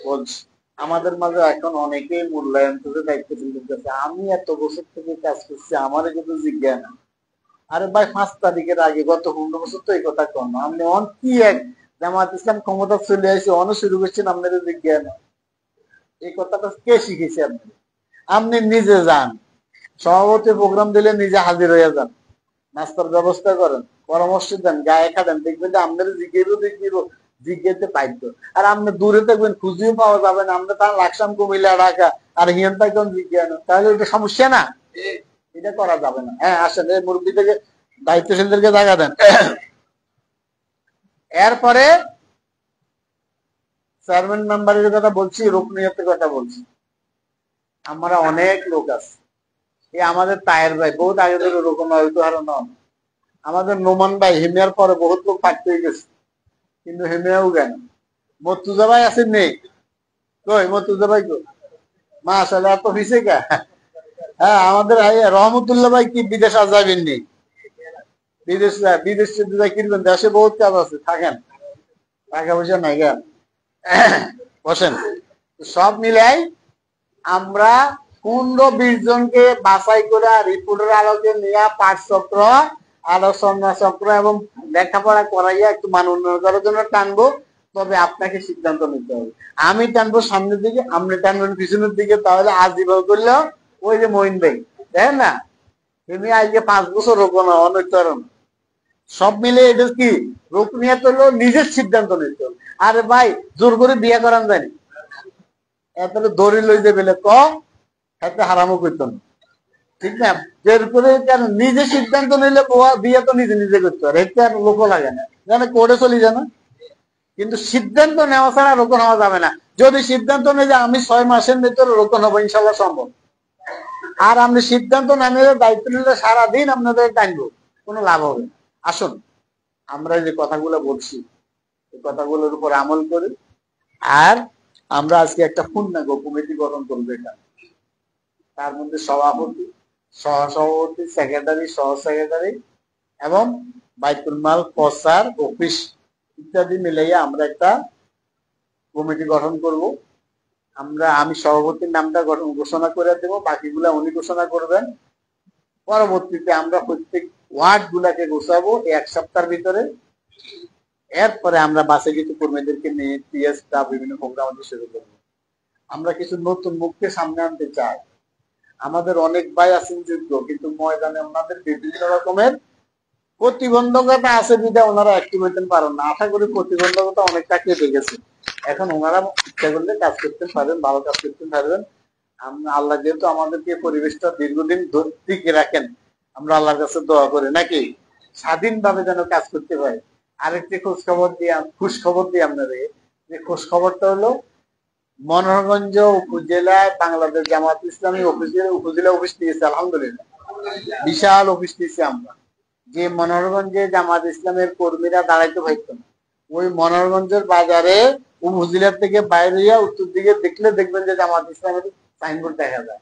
বলছি। আমাদের মাঝে এখন অনেকেই মূল্যায়ন করে দায়িত্ব দিতেছে। আমি এত বছর থেকে কাজ করছি, আমারও কিন্তু জিজ্ঞাসা না। আরে ভাই, 5 তারিখের আগে গত 15 বছর তো এই কথা কম। আপনি অন কি এক জামাত ইসলাম ক্ষমতা চলে আসে অন শুরু করছেন, আপনাদের জিজ্ঞাসা না। এই কথাটা কে শিখেছে? আপনি নিজে যান, সভাপতি প্রোগ্রাম দিলে নিজে হাজির হয়ে যান, নাস্তার ব্যবস্থা করেন, পরামর্শ দেন, গায়ে খাটেন, দেখবেন যে আপনার জিজ্ঞাসা পাইতো। আর আপনি দূরে থাকবেন, খুঁজিও পাওয়া যাবে না। আমরা তার লাকসাম, কুমিল্লা, ঢাকা, আর হিয়ান থাকবেন জিজ্ঞাসা, তাহলে এটা সমস্যা না? এটা করা যাবে না। হ্যাঁ, আসেন, এই মুরব্বী থেকে দায়িত্বশীলদেরকে জায়গা দেন। এরপরে চেয়ারম্যান মেম্বারের কথা বলছি, রুকনিয়তের কথা বলছি। আমরা অনেক লোক আছে। এই আমাদের তায়ের ভাই বহুত আগে ধরে রকম উদাহরণ। আমাদের নোমান ভাই হিমিয়ার পরে বহুত লোক থাকতে গেছে, কিন্তু হিমিয়াও গেল। মর্তুজা ভাই আছেন নেই? কই মর্তুজা ভাই? কই মাশাআল্লাহ, এত পিছে কে? হ্যাঁ, আমাদের রহমতুল্লাহ ভাই কি বিদেশ আর যাবেন নি? বিদেশ কিনবেন, দেশে বহুত কাজ আছে, থাকেন, টাকা পয়সা নাই কেন? বসেন। সব মিলাই আমরা 15-20 জনকে বাছাই করে রিপোর্টের আলোকে নিয়ে পাঠচক্র, আলোচনা চক্র এবং লেখাপড়া করাইয়া একটু মান উন্নয়ন করার জন্য টানবো। তবে আপনাকে সিদ্ধান্ত নিতে হবে। আমি টানবো সামনের দিকে, আপনি টানবেন পিছনের দিকে। তাহলে আজীবন করলেও ওই যে মহিন ভাই, দেখেন না, তুমি আজকে 5 বছর রোপণ অনৈতরণ সব মিলে এটা কি রোগ নিয়ে তো নিজের সিদ্ধান্ত নিতে হবে। আরে ভাই, জোর করে বিয়ে করান যায়নি, এত দড়ি লই যে বেলে এতে হারামও করতো না, ঠিক না? বের করে কেন নিজে সিদ্ধান্ত নিলে বিয়ে তো নিজে নিজে করতে পারে, এতে আর লোক লাগে না, জানে কোর্টে চলি জানা। কিন্তু সিদ্ধান্ত নেওয়া ছাড়া রোপণ হওয়া যাবে না। যদি সিদ্ধান্ত নেই যে আমি 6 মাসের ভিতরে রোপণ হবো, ইনশাল্লাহ সম্ভব। আর আপনি সিদ্ধান্ত না নিলে, দায়িত্ব নিলে সারাদিন আপনাদের টানবো, কোনো লাভ হবে না। আসুন, আমরা যে কথাগুলো বলছি এই কথাগুলোর উপর আমল করি। আর আমরা আজকে একটা পূর্ণাঙ্গ কমিটি গঠন করবো। এটা তার মধ্যে সভাপতি, সহসভাপতি, সেক্রেটারি, সহ সেক্রেটারি এবং বাইতুল মাল, প্রচার, অফিস ইত্যাদি মিলাইয়া আমরা একটা কমিটি গঠন করব। আমি সভাপতির নামটা ঘোষণা করে দেবো, বাকিগুলা উনি ঘোষণা করবেন। পরবর্তীতে আমরা প্রত্যেক ওয়ার্ড গুলাকে গোছাবো 1 সপ্তাহের ভিতরে। এরপরে আমরা বাসে কিছু কর্মীদেরকে নিয়ে টিএসটা বিভিন্ন প্রোগ্রাম শুরু করবো। আমরা কিছু নতুন মুখকে সামনে আনতে চাই। আমাদের অনেক ভাই আছেন যোগ্য, কিন্তু ময়দানে ওনাদের বিভিন্ন রকমের প্রতিবন্ধকতা আছে, বিধায় ওনারা অ্যাক্টিভ হইতে পারেন না। আশা করি প্রতিবন্ধকতা অনেকটা কেটে গেছে। এখন ওনারা ইচ্ছা করলে কাজ করতে পারবেন, ভালো কাজ করতে পারবেন। আল্লাহ যেহেতু আমাদেরকে পরিবেশটা দীর্ঘদিন টিকে রাখেন, আমরা আল্লাহর কাছে দোয়া করি নাকি স্বাধীনভাবে যেন কাজ করতে পারে। আরেকটি খুশ খবর দিই আপনাদের। যে খুশ খবরটা হলো, মনোহরগঞ্জ উপজেলায় বাংলাদেশ জামাত ইসলামী উপজেলা অফিস দিয়েছে। আলহামদুলিল্লাহ, বিশাল অফিস দিয়েছি আমরা। যে মনোহরগঞ্জে জামাত ইসলামের কর্মীরা দাঁড়াইতে পারতো না, ওই মনোহরগঞ্জের বাজারে উপজেলার থেকে বাইরে হইয়া উত্তর দিকে দেখলে দেখবেন যে জামাত ইসলামের সাইনবোর্ড দেখা যায়।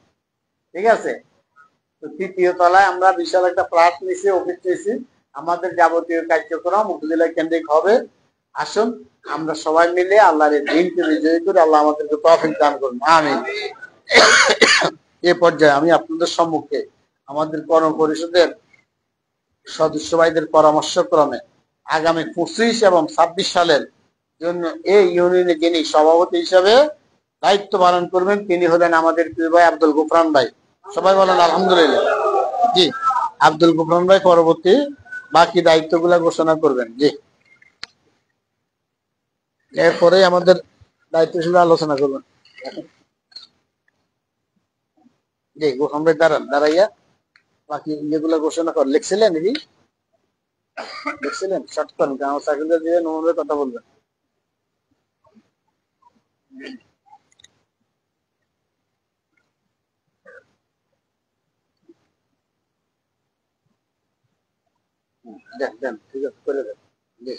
ঠিক আছে? তো 3য় তলায় আমরা বিশাল একটা ফ্ল্যাট নিয়েছি, অফিস নিয়েছি। আমাদের যাবতীয় কার্যক্রম উপজেলা কেন্দ্রিক হবে। আসুন আমরা সবাই মিলে আল্লাহর এই দিনকে বিজয়ী করে আল্লাহ আমাদেরকে তৌফিক দান করুন, আমিন। এ পর্যায়ে আমি আপনাদের সম্মুখে আমাদের কর্ম পরিষদের সদস্য ভাইদের পরামর্শ ক্রমে আগামী 25 এবং 26 সালের জন্য এই ইউনিয়নে যিনি সভাপতি হিসাবে দায়িত্ব পালন করবেন তিনি হলেন আমাদের প্রিয় ভাই আব্দুল গুফরান ভাই। সবাই বলেন আলহামদুলিল্লাহ। জি, আব্দুল গুফরান ভাই পরবর্তী বাকি দায়িত্বগুলো ঘোষণা করবেন। জি, এরপরে আমাদের দায়িত্বশীল আলোচনা করবেন। জি, গুফরান ভাই দাঁড়াইয়া বাকি ইয়েগুলো ঘোষণা কর। লিখছিলেন নাকি? লিখছিলেন? শর্ট করেন, আমার চাকরিটা দিয়ে নমুনের কথা বলবেন। দেন দেন, ঠিক আছে, করে দেন। জি।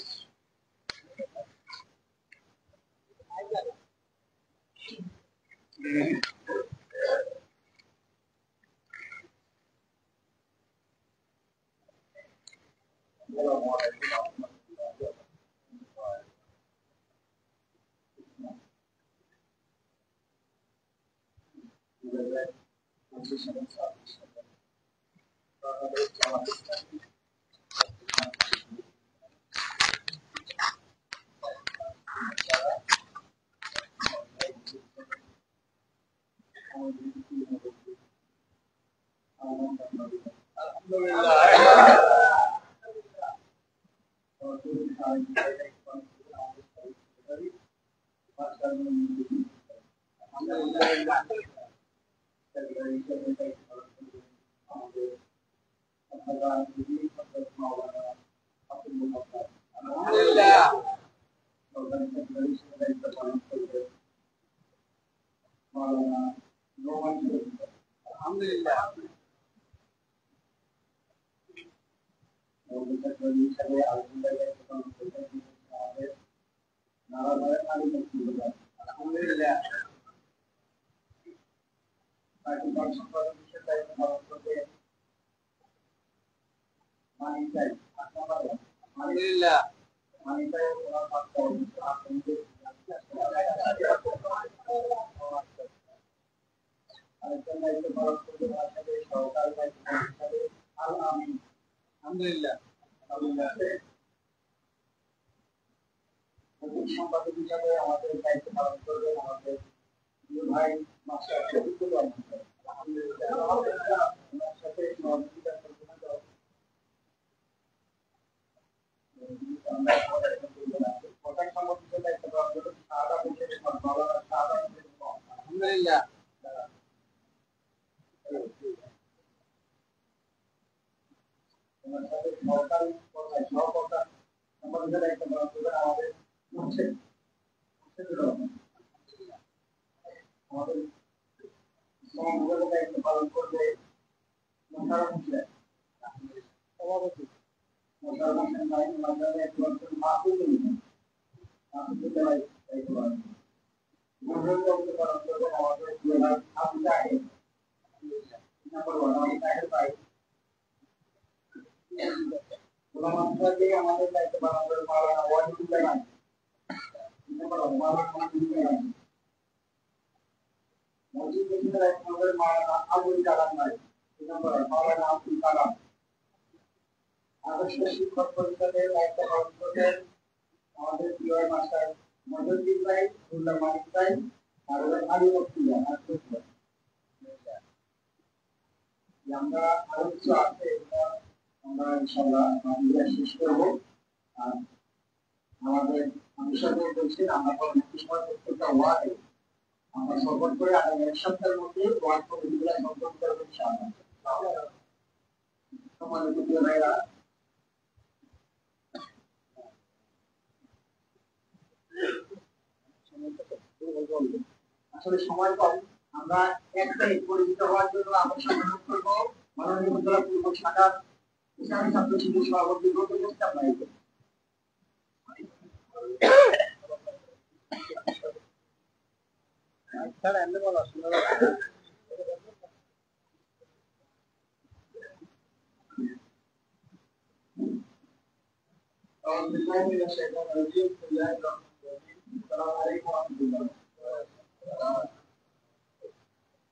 بالله من الشيطان الرجيم بسم الله الرحمن الرحيم السلام عليكم ورحمة الله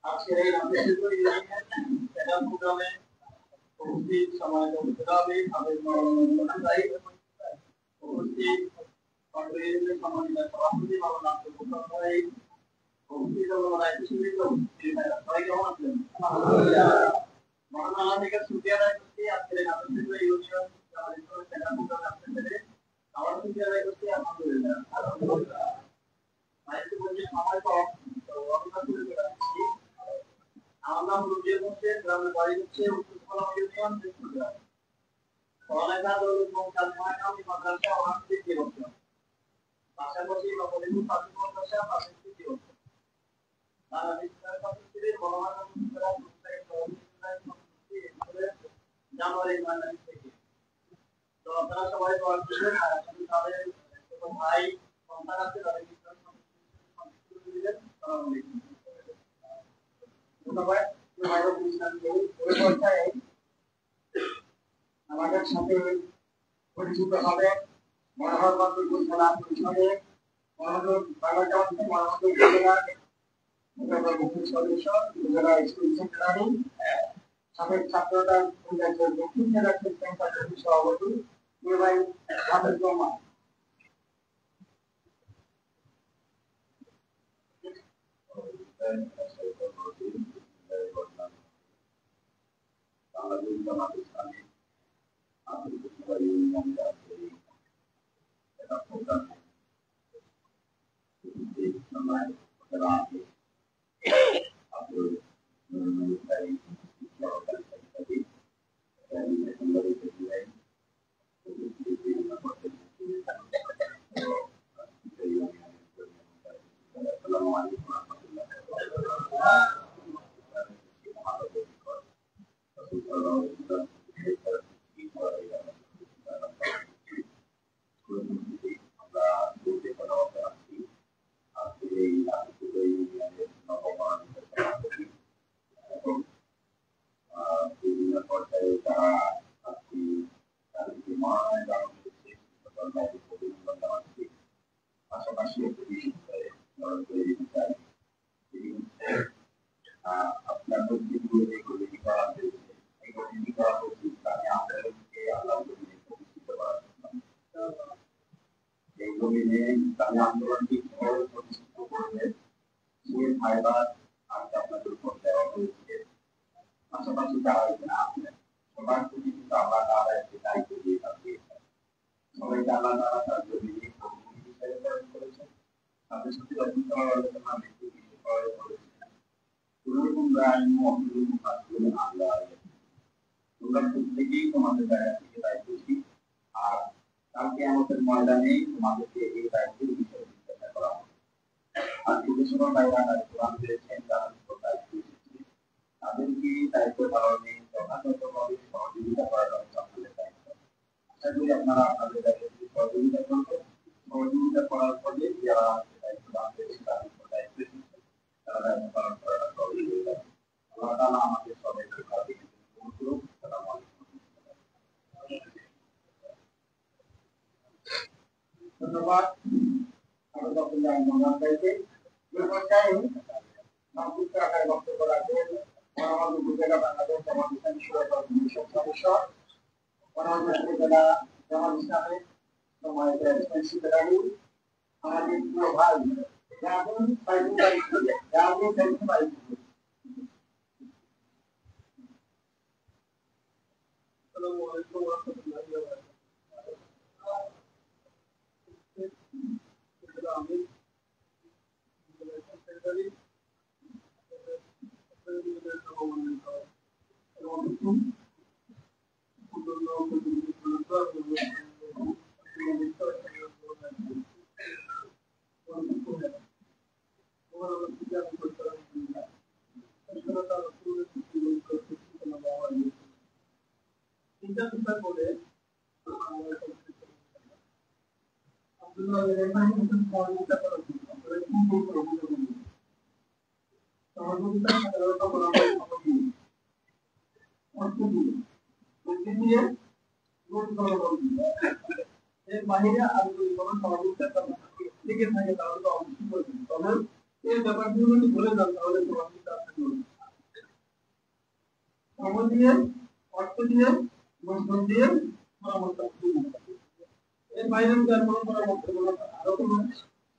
আজকের এই রামকৃষ্ণপুর ইউনিয়নের সেন্ট্রাল প্রোগ্রামে উপস্থিত সমাজ অতিথি আমাদের মহানভাই উপস্থিত কংগ্রেসের সম্মানিত সভাপতি মাওলানা আব্দুল মুত্তাকিন ভাই উপস্থিত ওলামায়ে শিবির সবাই কেমন আছেন? আলহামদুলিল্লাহ। মহানভাই থেকে সুবিধা রাখছি আজকের এই রামকৃষ্ণপুর ইউনিয়ন আমাদের সেন্ট্রাল প্রোগ্রামে আসতে পেরে আমার সুবিধা রাখছি আলহামদুলিল্লাহ। আলহামদুলিল্লাহ। আজকে বলছি সময় কম তো আমরা শুরু করে আসছি। আমার নাম রুজির হোসেন, গ্রামের বাড়ি হচ্ছে উত্তরপাড়া ইউনিয়ন বিষ্ণুপুর। পড়ালেখা এবং কালমায়ামি মাদ্রাসা ওখান থেকে হচ্ছে। পাশাপাশি নবদ্বীপ পাশে মাদ্রাসা পাশে থেকে হচ্ছে। তারা বিস্তার পাশে বড়মানা মুসলিমরা জানুয়ারি মাস থেকে। তো আপনারা সবাই দোয়া করবেন আর আসলে তাদের ভাই সন্তান আছে তাদের বিস্তার পাশে দিলেন। আসসালামু আলাইকুম। আমাদের সাথে পরিচিত হবে মনোহর মাদুর জেলা পরিষদের মনোহর বাংলাদেশ মনোহর জেলার মুখ্য সদস্য জেলা স্কুল সেক্রেটারি সাবেক ছাত্ররা দক্ষিণ জেলা খ্রিস্টান পার্টির সভাপতি ভাই আবেদ রহমান। আন্দোলনটি প্রতিষ্ঠিত করবে সেই ভাইবার আজকে আপনাদের উপর দেওয়া হয়েছে। পাশাপাশি যারা এখানে আছেন সবার প্রতি কিন্তু আমরা তারা একটি দায়িত্ব দিয়ে থাকি। সবাইকে আল্লাহ তারা তার জন্য হিসেবে পালন করেছেন। তাদের সাথে আলোচনা ব্যক্তি হিসেবে করেছেন। কোনোরকম আইন অন্তর্ভুক্ত কাজগুলো আল্লাহ তোমরা প্রত্যেকেই তোমাদের জায়গা থেকে দায়িত্বশীল। আর কালকে আমাদের ময়দানে তোমাদেরকে এই দায়িত্বের বিষয়ে জিজ্ঞাসা করা হবে। আর বিবেচনা বাইরা দায়িত্ব পেয়েছেন যারা দায়িত্ব এসেছে তাদেরকে দায়িত্ব পালনে যথাযথভাবে সহযোগিতা করাটা হচ্ছে আপনাদের দায়িত্ব। আশা করি আপনারা আপনাদের দায়িত্বকে সহযোগিতা করবেন। সহযোগিতা করার ফলে যারা দায়িত্ব পালন পেয়েছে তাদের দায়িত্ব এসেছে তারা দায়িত্ব পালন করাটা সহজ হয়ে যাবে। আল্লাহ তাআলা আমাদের সবাইকে করুক। আসসালামু আলাইকুম। ধন্যবাদ সংক্ষিপ্ত আকারে বক্তব্য রাখবেন মনোহর উপজেলা বাংলাদেশ জামাত ইসলামী সদস্য মনোহর উপজেলা জামাত ইসলামের সম্মানিত সেক্রেটারি আমাদের প্রিয় ভাই রাহুল সাইদুল ভাই। রাহুল সাইদুল ভাই আসসালামু আলাইকুম ওয়া রাহমাতুল্লাহি ওয়া বারাকাতুহু। আমি সেক্রেটারি চিন্তা করে সহযোগিতা সাধারণত বলা হয় অর্থ দিয়ে এর বাইরে আর যদি কোনো সহযোগিতা থেকে থাকে তাহলে তো অবশ্যই করবেন, তবে এই ব্যাপারগুলো যদি বলে যান তাহলে সহযোগিতা আপনি করবেন। সময় দিয়ে, অর্থ দিয়ে, মূলধন দিয়ে পরামর্শ দিন। এর বাইরে যদি আর কোনো পরামর্শ বলো আরো কোনো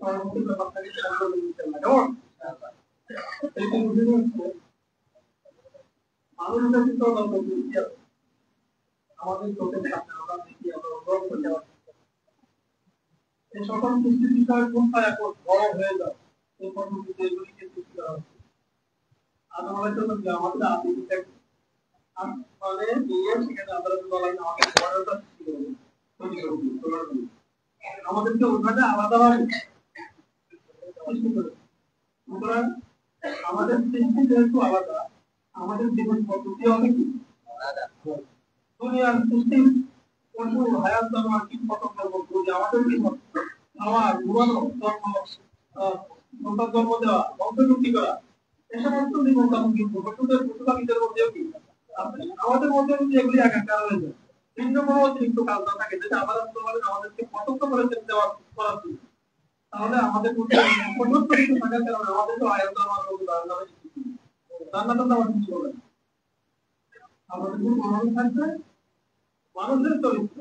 পরামর্শের ব্যাপার থাকে সেটা বলে দিতে হবে, কেমন? এইটা বুঝে হচ্ছে মানুষের চিন্তা ভাবনা আমাদের চোখের সামনে আমরা দেখি, আমরা অনুভব করতে পারি। এই সকল সৃষ্টি বিষয় কোনটা এখন বড় হয়ে যায় এই পদ্ধতিতে এগুলিকে সৃষ্টি করা হচ্ছে। আর আমাদের জন্য কি আমাদের আদিতে মানে নিয়ে সেখানে আমরা বলাই আমাদের বড়টা সৃষ্টি করবে, তৈরি করবে, আমাদেরকে ওইভাবে আলাদাভাবে সৃষ্টি করবে। সুতরাং আমাদের সৃষ্টি যেহেতু আলাদা, আমাদের জীবন পদ্ধতি অনেক আলাদা। দুনিয়ার সৃষ্টির পশু হায়াত জানোয়ার কীট পতঙ্গের মধ্যে যে আমাদের কি খাওয়া, ঘুমানো, জন্ম, সন্তান জন্ম দেওয়া, বংশবৃদ্ধি করা, এ সমস্ত জীবন তেমন কিন্তু পশুদের পশুপাখিদের মধ্যেও কি আমাদের মধ্যে যদি এগুলি একাকার হয়ে যায়, ভিন্ন কোনো অতিরিক্ত কাজ না থাকে যেটা আবার আমাদেরকে পতঙ্গ করে দেওয়া করার জন্য, তাহলে আমাদের মধ্যে কঠোর চরিত্র থাকার কারণে আমাদের তো আয়াত জানোয়ার মধ্যে রান্নাটা দেওয়ার কিছু হবে না। আমাদের মধ্যে থাকবে মানুষের চরিত্র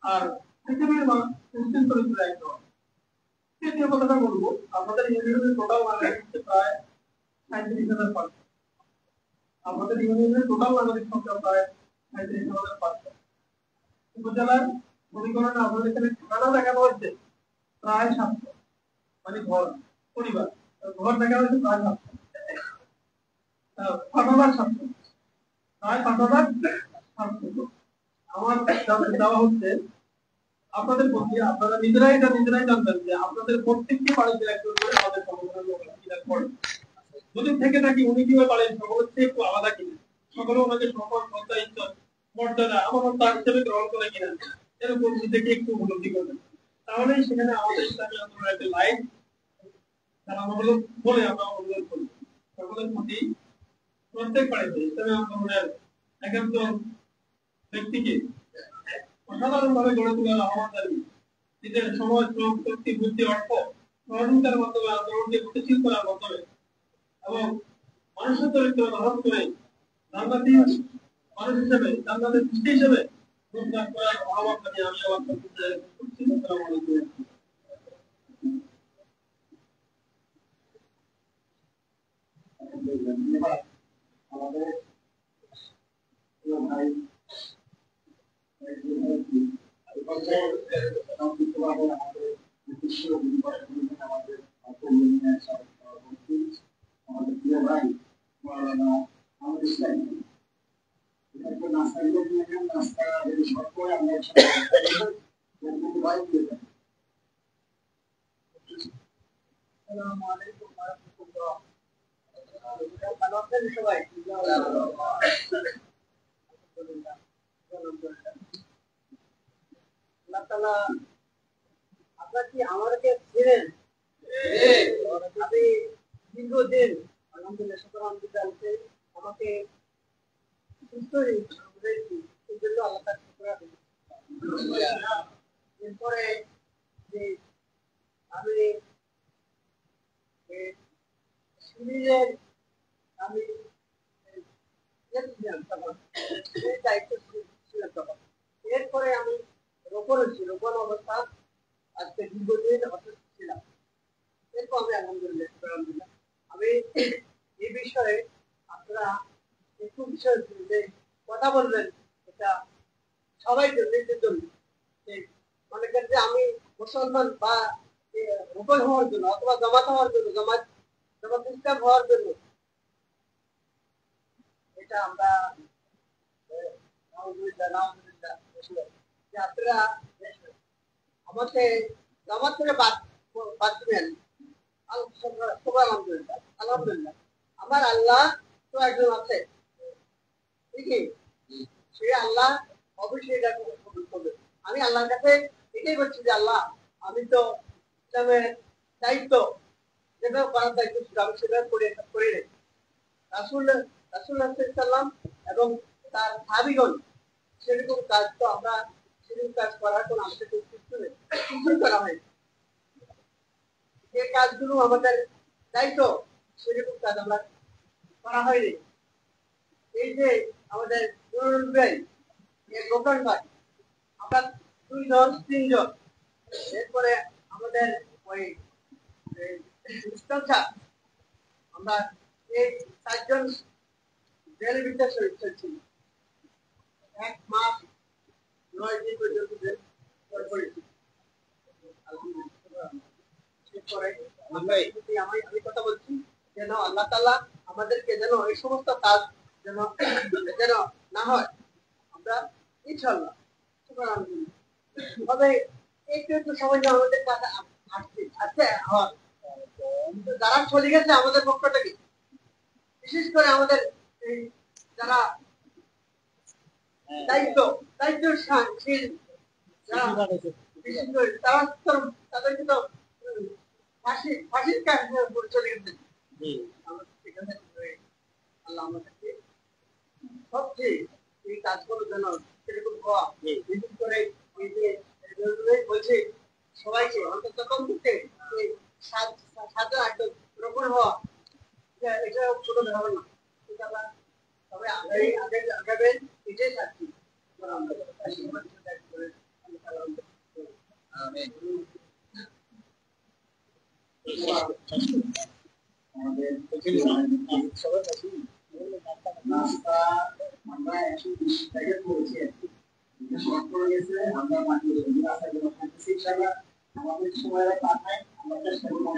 আর পৃথিবীর মুসলিম চরিত্র একদম। তৃতীয় কথাটা বলবো, আমাদের ইউনিয়নের টোটাল নাগরিক হচ্ছে প্রায় ৩৭,০০০। আমাদের ইউনিয়নের টোটাল নাগরিক সংখ্যা প্রায় ৩৭,০০০। উপজেলার পরিকল্পনা আমাদের এখানে ঠিকানা দেখানো হয়েছে প্রায় ৭০০, মানে ঘর পরিবার ঘর দেখা হয়েছে প্রায় ৭০০, ৫,৭০০, প্রায় ৫,৭০০। আমার দেওয়া হচ্ছে আপনাদের প্রতি, আপনারা নিজেরাই জানবেন যে আপনাদের প্রত্যেকটি বাড়িতে একজন করে আমাদের সংগঠনের লোকেরা করে। যদি থেকে থাকি উনি কিভাবে পারেন সকলের চেয়ে একটু আলাদা কিনা, সকলে ওনাকে সম্মান, শ্রদ্ধা, ইজ্জত, মর্যাদা আমার তার হিসেবে গ্রহণ করে কিনা, এরকম নিজেকে একটু উপলব্ধি করবেন। তাহলেই সেখানে আমাদের ইসলামী আন্দোলনের একটা লাইন জানানো হলো বলে আমরা অনুরোধ করি সকলের প্রতি। প্রত্যেক বাড়িতে ইসলামী আন্দোলনের এক একজন ব্যক্তিকে অসাধারণভাবে গড়ে তোলার আহ্বান জানিয়ে নিজের সময়, শ্রম, শক্তি, বুদ্ধি, অর্থ সহযোগিতার মাধ্যমে আন্দোলনকে গতিশীল করার মাধ্যমে এবং মানুষের চরিত্র ধারণ করে জান্নাতি মানুষ হিসেবে, জান্নাতের সৃষ্টি হিসেবে রূপদান করার আহ্বান জানিয়ে আমি আমার বক্তব্য করছি। আসসালামু আলাইকুম। আমাদের ভাই আমাদের প্রিয় ভাই আমাদের ইসলাম নাস্তা নাস্তা যদি সব করে আমরা ভাই আসসালামু আলাইকুম ওয়া রাহমাতুল্লাহ। ভালো আছেন সবাই? আল্লাহ তাআলা আপনারা কি আমাকে ছিলেন? আমি দীর্ঘদিন আলহামদুলিল্লাহ আমাকে সুস্থ হয়েছি, এই জন্য আল্লাহ তাআলা এরপরে যে আমি শিবিরের আমি দায়িত্ব ছিলাম তখন। এরপরে আমি রোপণ অবস্থা আজকে দীর্ঘদিন অসুস্থ ছিলাম। এরপর আমি আলহামদুলিল্লাহ আমি এই বিষয়ে আপনারা একটু বিষয় কথা বলবেন, এটা সবাই নিজের জন্য। মনে করেন যে আমি মুসলমান বা রোপণ হওয়ার জন্য অথবা জামাত হওয়ার জন্য, জামাত ইসলাম হওয়ার জন্য, এটা আমরা আপনারা আমাকে জামাত থেকে বাদ দিবেন। আলহামদুলিল্লাহ আলহামদুলিল্লাহ আমার আল্লাহ তো একজন আছে, ঠিকই সে আল্লাহ অবশ্যই এটা কবুল করবে। আমি আল্লাহর কাছে এটাই বলছি যে আল্লাহ আমি তো ইসলামের দায়িত্ব যেভাবে করার দায়িত্ব ছিল আমি সেভাবে করে রেখি। রাসূলুল্লাহ সাল্লাল্লাহু এবং তার সাহাবীগণ সেরকম কাজ তো আমরা কাজ করার কোনো আমাদের কিছু নেই, কিছুই করা হয়। যে কাজগুলো আমাদের দায়িত্ব সেরকম কাজ আমরা করা হয়নি। এই যে আমাদের দোকান ভাই, আমরা 2 জন 3 জন, এরপরে আমাদের ওই আমরা এই 4 জন জেলের ভিতরে চলছি 1 মাস 9 দিন পর্যন্ত জেল করেছি। আমি কথা বলছি যেন আল্লাহ তাআলা আমাদেরকে যেন এই সমস্ত কাজ যেন যেন না হয়, আমরা ইনশাআল্লাহ তবে একটু সময় আমাদের কাছে আসছে যারা চলে গেছে আমাদের পক্ষ থেকে, বিশেষ করে আমাদের এই যারা দায়িত্বশীল বিশেষ করে তাদেরকে তো ফাঁসির কাজ চলে গেছে। আল্লাহ আমাদেরকে সবচেয়ে এই কাজগুলো যেন সেরকম হওয়া, বিশেষ করে এই যে বলছে সবাইকে অন্তত কমপক্ষে সাজা একটা রোপণ হওয়া, এটা ছোট ব্যাপার না। তবে আগাবে এটাই থাকছি। নাস্তা আমরা 120 টাকা করেছি আর কি, শর্ট করে গেছে। আমরা মাটি আমাদের সময় পাঠায়, আমরা চেষ্টা করবো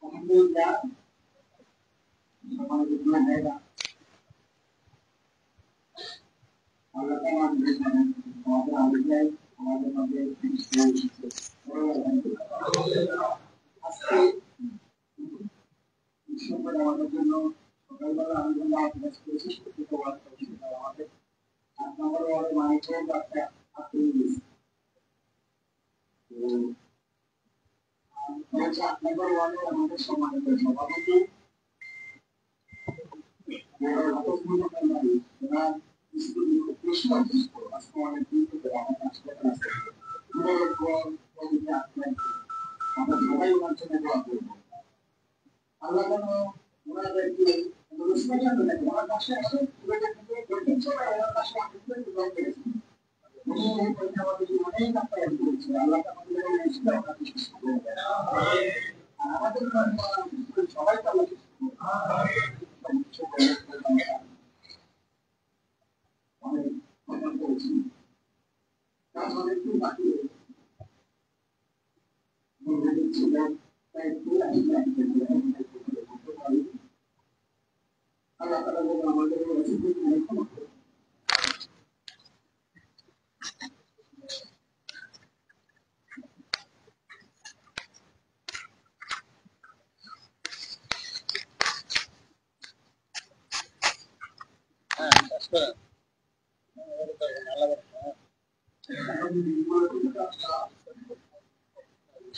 আলহামদুলিল্লাহ। আমাদের ভাইরা আল্লাহ আমাদের আগে আমাদের মধ্যে আজকে আমাদের জন্য সকালবেলা আমি আমাদের 8 নম্বর ওয়ার্ডে মানিক একটা আপনি দিয়েছি। 8 নম্বর ওয়ার্ডে আমাদের সম্মানিত সভাপতি আমরা সবাই ওনার জন্য দোয়া করব। আল্লাহ যেন ওনাদেরকে ওনার পাশে আসে, ওনার পাশে অনেক আপ্যায়ন করেছে। আল্লাহ আমাদের সবাই তো আল্লাহ অনেক করেছি, কাজ অনেকটু বাকি ছিল। আল্লাহ তাআলা আমাদের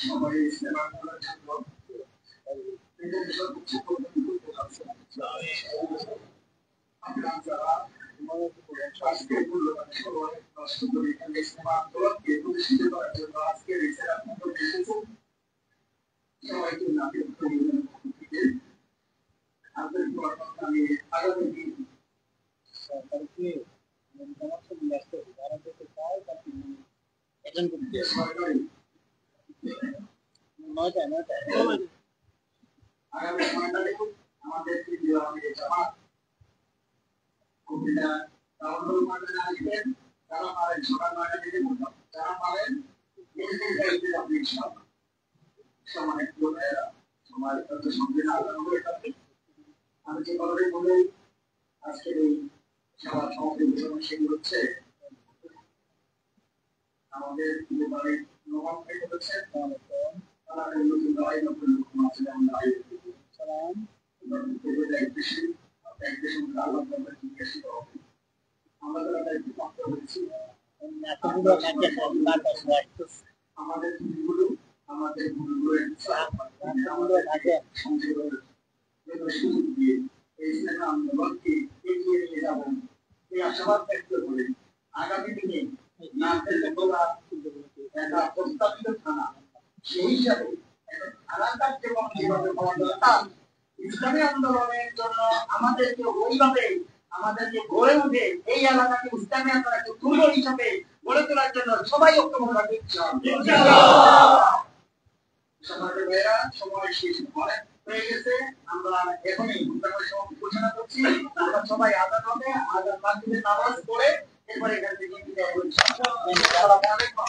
সবাই সেবা করার জন্য আপনারা যারা আজকের মূল্যবান সময় নষ্ট করে এখানে সেবা আন্দোলনকে প্রতিষ্ঠিত করার জন্য আজকের এই সেবা আন্দোলন এসেছেন, সবাইকে নামের পরিবারের পক্ষ থেকে আন্তরিক ধন্যবাদ। আমি আগামী দিন সরকারকে সরকারি আগামী 9 তারিখ আমাদের জামাত কুমিল্লা টাউন মাঠে আসবেন। যারা পারেন সকাল 9টা থেকে যারা পারেন আপনি সময় সময় সংবিধান আলোচনা করে থাকবেন। আমি যে কথাটাই বলি, আজকের এই সভা সমাপ্তি ঘোষণা সেগুলো হচ্ছে আমাদের বাড়ির নবাব ভাই বলেছেন তারা নতুন লড়াই নতুন লক্ষ্য আছে, যেমন লড়াই আমরা যারা দায়িত্ব প্রাপ্ত হয়েছি আমাদের ভুলগুলো আমাদের সুযোগ দিয়ে এই আন্দোলনকে এগিয়ে নিয়ে যাবেন এই আশাবাদ ব্যক্ত করে আগামী দিনে নাচের গোলা একটা প্রস্তাবিত থানা, সেই হিসাবে একটা থানাকার যেমন যেভাবে হওয়া দরকার, ইসলামী আন্দোলনের জন্য আমাদেরকে ওইভাবে আমাদেরকে গড়ে উঠে এই এলাকাকে ইসলামী আন্দোলনকে দুর্গ হিসাবে গড়ে তোলার জন্য সবাই ঐক্যবদ্ধ থাকতে সমাজের মেয়েরা সময় শেষ হয়ে গেছে। আমরা এখনই ঘোষণা করছি, আমরা সবাই আজান হবে, আজান মাগরিবের নামাজ পড়ে এরপরে এখান থেকে বিদায় করছি। আসসালামু আলাইকুম।